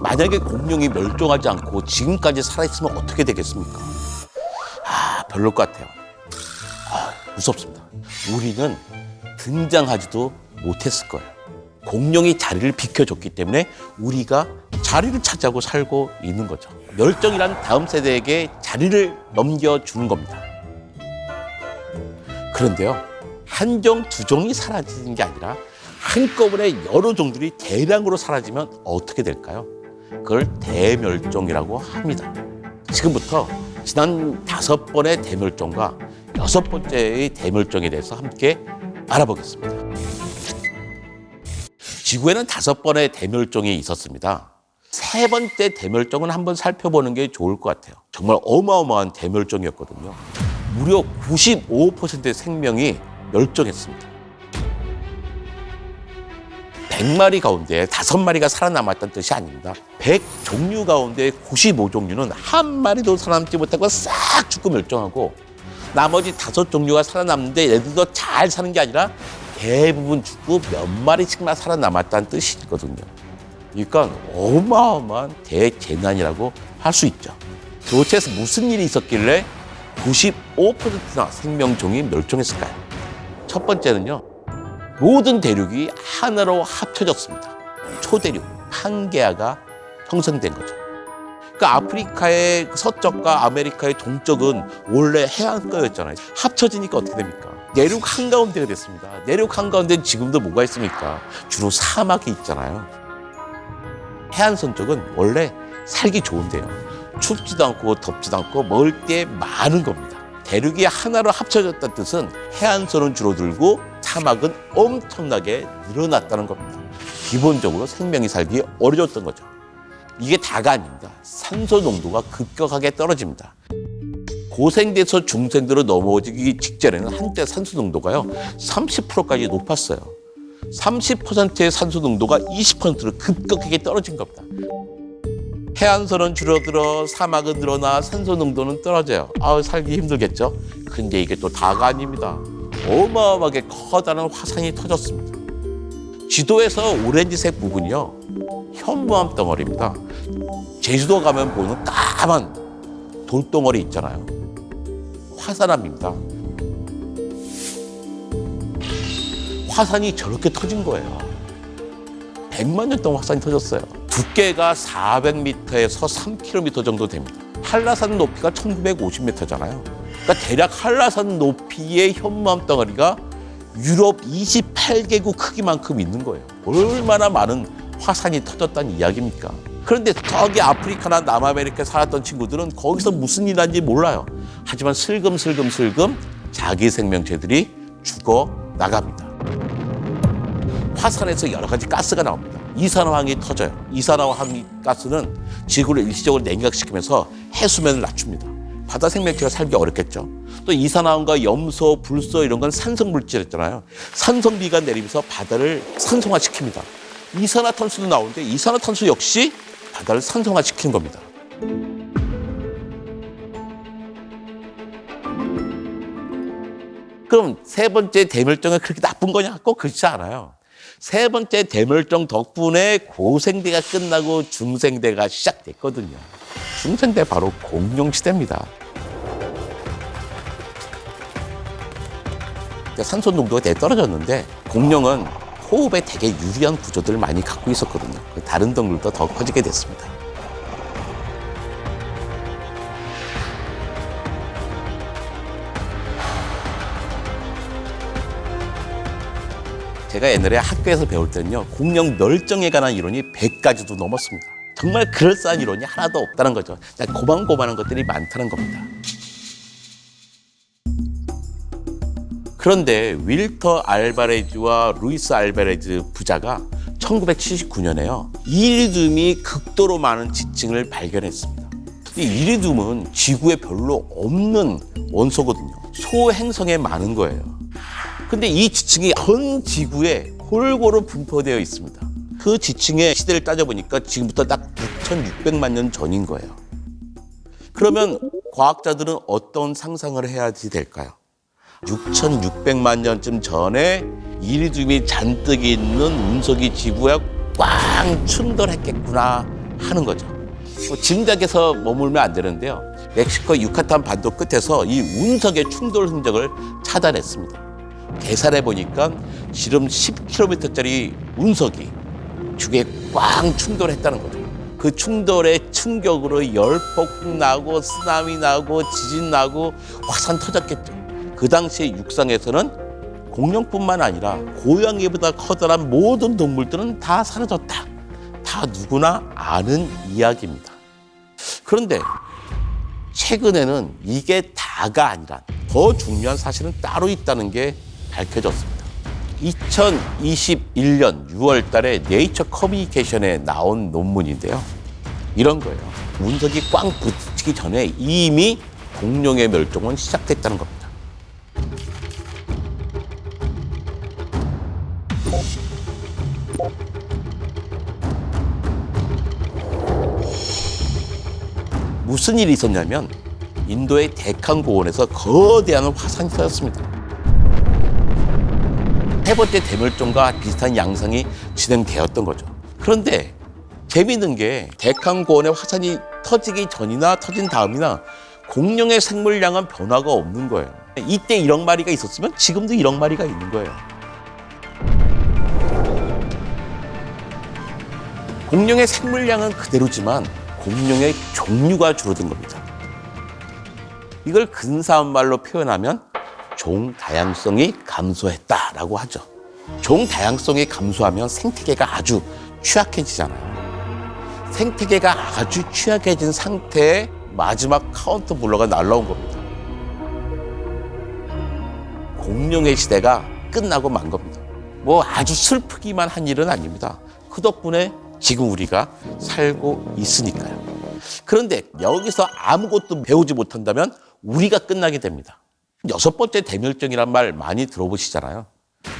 만약에 공룡이 멸종하지 않고 지금까지 살아있으면 어떻게 되겠습니까? 별로일 것 같아요. 무섭습니다. 우리는 등장하지도 못했을 거예요. 공룡이 자리를 비켜줬기 때문에 우리가 자리를 차지하고 살고 있는 거죠. 멸종이란 다음 세대에게 자리를 넘겨주는 겁니다. 그런데요, 한 종, 두 종이 사라지는 게 아니라 한꺼번에 여러 종들이 대량으로 사라지면 어떻게 될까요? 그걸 대멸종이라고 합니다. 지금부터 지난 5번의 대멸종과 6번째의 대멸종에 대해서 함께 알아보겠습니다. 지구에는 5번의 대멸종이 있었습니다. 3번째 대멸종은 한번 살펴보는 게 좋을 것 같아요. 정말 어마어마한 대멸종이었거든요. 무려 95%의 생명이 멸종했습니다. 100마리 가운데 5마리가 살아남았다는 뜻이 아닙니다. 100종류 가운데 95종류는 한 마리도 살아남지 못하고 싹 죽고 멸종하고, 나머지 5종류가 살아남는데 얘들도 잘 사는 게 아니라 대부분 죽고 몇 마리씩만 살아남았다는 뜻이거든요. 그러니까 어마어마한 대재난이라고 할 수 있죠. 도대체 무슨 일이 있었길래 95%나 생명종이 멸종했을까요? 첫 번째는요, 모든 대륙이 하나로 합쳐졌습니다. 초대륙, 판게아가 형성된 거죠. 그러니까 아프리카의 서쪽과 아메리카의 동쪽은 원래 해안가였잖아요. 합쳐지니까 어떻게 됩니까? 내륙 한가운데가 됐습니다. 내륙 한가운데는 지금도 뭐가 있습니까? 주로 사막이 있잖아요. 해안선 쪽은 원래 살기 좋은데요, 춥지도 않고 덥지도 않고 먹을 게 많은 겁니다. 대륙이 하나로 합쳐졌다는 뜻은 해안선은 줄어들고 사막은 엄청나게 늘어났다는 겁니다. 기본적으로 생명이 살기 어려웠던 거죠. 이게 다가 아닙니다. 산소 농도가 급격하게 떨어집니다. 고생돼서 중생대로 넘어오기 직전에는 한때 산소 농도가요 30%까지 높았어요. 30%의 산소 농도가 20%로 급격하게 떨어진 겁니다. 해안선은 줄어들어 사막은 늘어나 산소 농도는 떨어져요. 살기 힘들겠죠? 근데 이게 또 다가 아닙니다. 어마어마하게 커다란 화산이 터졌습니다. 지도에서 오렌지색 부분이요, 현무암 덩어리입니다. 제주도 가면 보는 까만 돌덩어리 있잖아요. 화산암입니다. 화산이 저렇게 터진 거예요. 100만 년 동안 화산이 터졌어요. 두께가 400m에서 3km 정도 됩니다. 한라산 높이가 1950m잖아요. 그러니까 대략 한라산 높이의 현무암 덩어리가 유럽 28개국 크기만큼 있는 거예요. 얼마나 많은 화산이 터졌다는 이야기입니까? 그런데 저기 아프리카나 남아메리카에 살았던 친구들은 거기서 무슨 일 하는지 몰라요. 하지만 슬금슬금 자기 생명체들이 죽어 나갑니다. 화산에서 여러 가지 가스가 나옵니다. 이산화황이 터져요. 이산화황 가스는 지구를 일시적으로 냉각시키면서 해수면을 낮춥니다. 바다 생명체가 살기 어렵겠죠. 또 이산화황과 염소, 불소 이런 건 산성 물질이었잖아요. 산성비가 내리면서 바다를 산성화시킵니다. 이산화탄소도 나오는데 이산화탄소 역시 바다를 산성화시키는 겁니다. 그럼 세 번째 대멸종은 그렇게 나쁜 거냐? 꼭 그렇지 않아요. 세 번째 대멸종 덕분에 고생대가 끝나고 중생대가 시작됐거든요. 중생대 바로 공룡시대입니다. 산소 농도가 되게 떨어졌는데 공룡은 호흡에 되게 유리한 구조들을 많이 갖고 있었거든요. 다른 동물도 더 커지게 됐습니다. 제가 옛날에 학교에서 배울 때는요, 공룡 멸종에 관한 이론이 100가지도 넘었습니다. 정말 그럴싸한 이론이 하나도 없다는 거죠. 고만고만한 것들이 많다는 겁니다. 그런데 윌터 알바레즈와 루이스 알바레즈 부자가 1979년에요. 이리듐이 극도로 많은 지층을 발견했습니다. 이 이리듐은 지구에 별로 없는 원소거든요. 소행성에 많은 거예요. 근데 이 지층이 전 지구에 골고루 분포되어 있습니다. 그 지층의 시대를 따져보니까 지금부터 딱 6,600만 년 전인 거예요. 그러면 과학자들은 어떤 상상을 해야지 될까요? 6,600만 년쯤 전에 이리듐이 잔뜩 있는 운석이 지구에 꽝 충돌했겠구나 하는 거죠. 짐작해서 머물면 안 되는데요. 멕시코 유카탄 반도 끝에서 이 운석의 충돌 흔적을 찾아냈습니다. 계산해 보니까 지름 10km짜리 운석이 주위에 꽝 충돌했다는 거죠. 그 충돌의 충격으로 열폭풍 나고 쓰나미 나고 지진 나고 화산 터졌겠죠. 그 당시에 육상에서는 공룡뿐만 아니라 고양이보다 커다란 모든 동물들은 다 사라졌다. 다 누구나 아는 이야기입니다. 그런데 최근에는 이게 다가 아니라 더 중요한 사실은 따로 있다는 게 밝혀졌습니다. 2021년 6월 달에 네이처 커뮤니케이션에 나온 논문인데요. 이런 거예요. 운석이 꽝 붙기 전에 이미 공룡의 멸종은 시작됐다는 겁니다. 무슨 일이 있었냐면 인도의 데칸 고원에서 거대한 화산이 터졌습니다. 세 번째 대멸종과 비슷한 양상이 진행되었던 거죠. 그런데 재미있는 게 데칸 고원의 화산이 터지기 전이나 터진 다음이나 공룡의 생물량은 변화가 없는 거예요. 이때 1억 마리가 있었으면 지금도 1억 마리가 있는 거예요. 공룡의 생물량은 그대로지만 공룡의 종류가 줄어든 겁니다. 이걸 근사한 말로 표현하면 종 다양성이 감소했다라고 하죠. 종 다양성이 감소하면 생태계가 아주 취약해지잖아요. 생태계가 아주 취약해진 상태에 마지막 카운터 블러가 날라온 겁니다. 공룡의 시대가 끝나고 만 겁니다. 뭐 아주 슬프기만 한 일은 아닙니다. 그 덕분에 지금 우리가 살고 있으니까요. 그런데 여기서 아무것도 배우지 못한다면 우리가 끝나게 됩니다. 6번째 대멸종이란 말 많이 들어보시잖아요.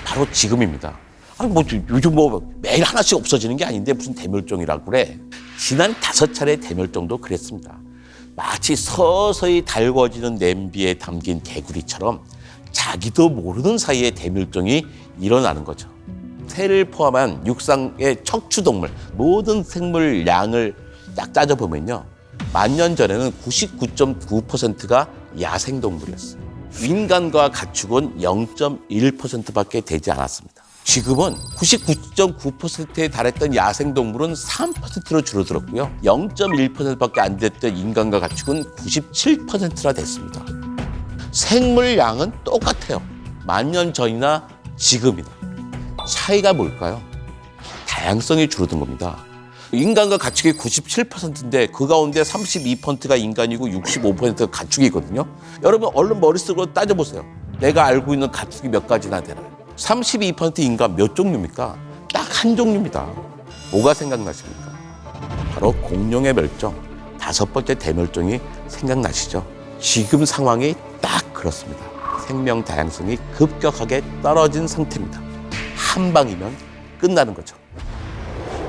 바로 지금입니다. 아니 요즘 매일 하나씩 없어지는 게 아닌데 무슨 대멸종이라고 그래. 지난 5차례 대멸종도 그랬습니다. 마치 서서히 달궈지는 냄비에 담긴 개구리처럼 자기도 모르는 사이에 대멸종이 일어나는 거죠. 새를 포함한 육상의 척추동물 모든 생물량을 딱 따져보면요. 10,000년 전에는 99.9%가 야생동물이었어요. 인간과 가축은 0.1%밖에 되지 않았습니다. 지금은 99.9%에 달했던 야생동물은 3%로 줄어들었고요. 0.1%밖에 안 됐던 인간과 가축은 97%나 됐습니다. 생물량은 똑같아요. 10,000년 전이나 지금이나. 차이가 뭘까요? 다양성이 줄어든 겁니다. 인간과 가축이 97%인데 그 가운데 32%가 인간이고 65%가 가축이거든요. 여러분 얼른 머릿속으로 따져보세요. 내가 알고 있는 가축이 몇 가지나 되나요? 32% 인간 몇 종류입니까? 딱 한 종류입니다. 뭐가 생각나십니까? 바로 공룡의 멸종, 5번째 대멸종이 생각나시죠? 지금 상황이 딱 그렇습니다. 생명 다양성이 급격하게 떨어진 상태입니다. 한 방이면 끝나는 거죠.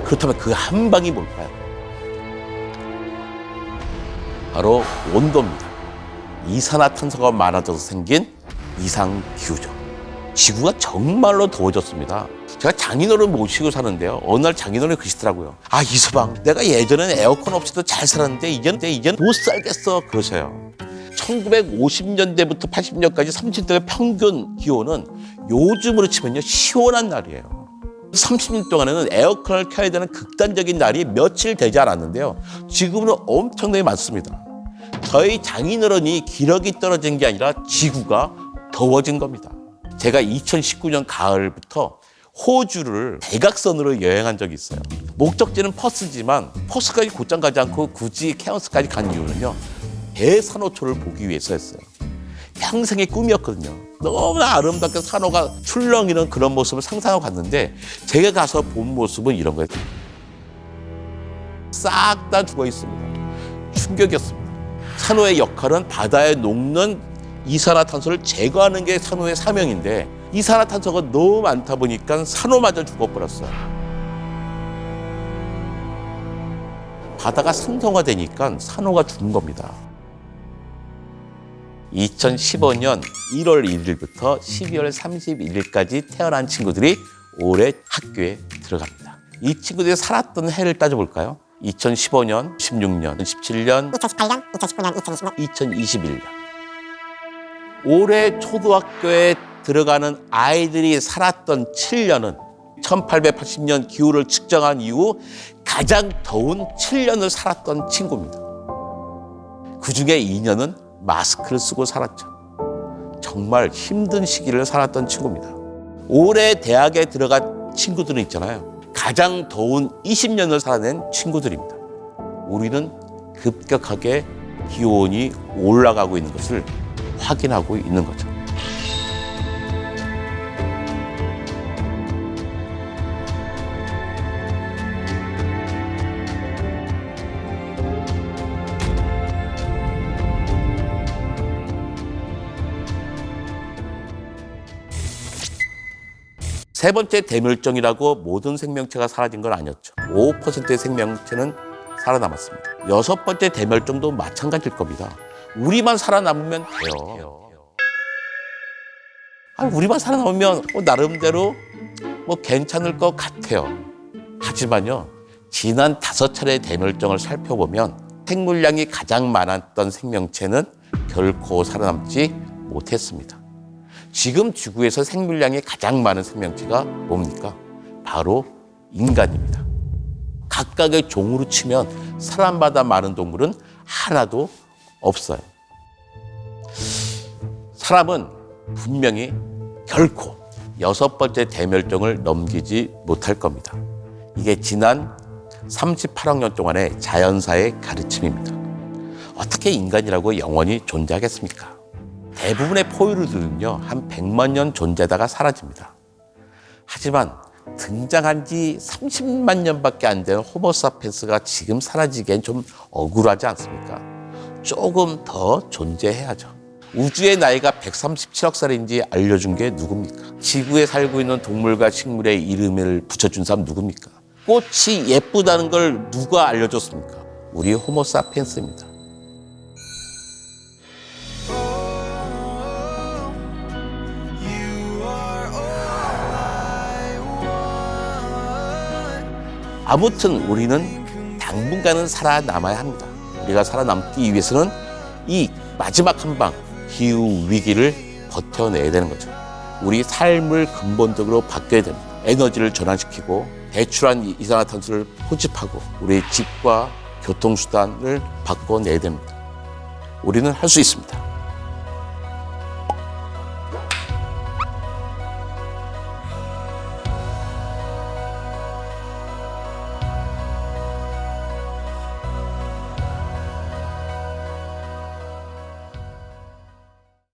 그렇다면 그 한 방이 뭘까요? 바로 온도입니다. 이산화탄소가 많아져서 생긴 이상기후죠. 지구가 정말로 더워졌습니다. 제가 장인어른 모시고 사는데요. 어느 날 장인어른이 그러시더라고요. 아, 이서방, 내가 예전에는 에어컨 없이도 잘 살았는데 이제는 못 살겠어. 그러셔요. 1950년대부터 80년까지 30년대 평균 기온은 요즘으로 치면요, 시원한 날이에요. 30년 동안에는 에어컨을 켜야 되는 극단적인 날이 며칠 되지 않았는데요. 지금은 엄청나게 많습니다. 저희 장인어른이 기력이 떨어진 게 아니라 지구가 더워진 겁니다. 제가 2019년 가을부터 호주를 대각선으로 여행한 적이 있어요. 목적지는 퍼스지만 퍼스까지 곧장 가지 않고 굳이 케언스까지 간 이유는요, 대산호초를 보기 위해서였어요. 평생의 꿈이었거든요. 너무나 아름답게 산호가 출렁이는 그런 모습을 상상하고 갔는데 제가 가서 본 모습은 이런 거예요. 싹 다 죽어 있습니다. 충격이었습니다. 산호의 역할은 바다에 녹는 이산화탄소를 제거하는 게 산호의 사명인데 이산화탄소가 너무 많다 보니까 산호마저 죽어버렸어요. 바다가 상성화되니까 산호가 죽은 겁니다. 2015년 1월 1일부터 12월 31일까지 태어난 친구들이 올해 학교에 들어갑니다. 이 친구들이 살았던 해를 따져볼까요? 2015년, 16년, 17년, 2018년, 2019년, 2020년, 2021년. 올해 초등학교에 들어가는 아이들이 살았던 7년은 1880년 기후를 측정한 이후 가장 더운 7년을 살았던 친구입니다. 그중에 2년은 마스크를 쓰고 살았죠. 정말 힘든 시기를 살았던 친구입니다. 올해 대학에 들어간 친구들은 있잖아요. 가장 더운 20년을 살아낸 친구들입니다. 우리는 급격하게 기온이 올라가고 있는 것을 확인하고 있는 거죠. 세 번째 대멸종이라고 모든 생명체가 사라진 건 아니었죠. 5%의 생명체는 살아남았습니다. 6번째 대멸종도 마찬가지일 겁니다. 우리만 살아남으면 돼요. 우리만 살아남으면 나름대로 괜찮을 것 같아요. 하지만요, 지난 5차례의 대멸종을 살펴보면 생물량이 가장 많았던 생명체는 결코 살아남지 못했습니다. 지금 지구에서 생물량이 가장 많은 생명체가 뭡니까? 바로 인간입니다. 각각의 종으로 치면 사람마다 많은 동물은 하나도 없어요. 사람은 분명히 결코 6번째 대멸종을 넘기지 못할 겁니다. 이게 지난 38억 년 동안의 자연사의 가르침입니다. 어떻게 인간이라고 영원히 존재하겠습니까? 대부분의 포유류들은요, 한 100만 년 존재하다가 사라집니다. 하지만 등장한 지 30만 년밖에 안 되는 호모사피엔스가 지금 사라지기엔 좀 억울하지 않습니까? 조금 더 존재해야죠. 우주의 나이가 137억 살인지 알려준 게 누굽니까? 지구에 살고 있는 동물과 식물의 이름을 붙여준 사람 누굽니까? 꽃이 예쁘다는 걸 누가 알려줬습니까? 우리 호모사피엔스입니다. 아무튼 우리는 당분간은 살아남아야 합니다. 우리가 살아남기 위해서는 이 마지막 한 방, 기후 위기를 버텨내야 되는 거죠. 우리 삶을 근본적으로 바뀌어야 됩니다. 에너지를 전환시키고 배출한 이산화탄소를 포집하고 우리의 집과 교통수단을 바꿔내야 됩니다. 우리는 할 수 있습니다.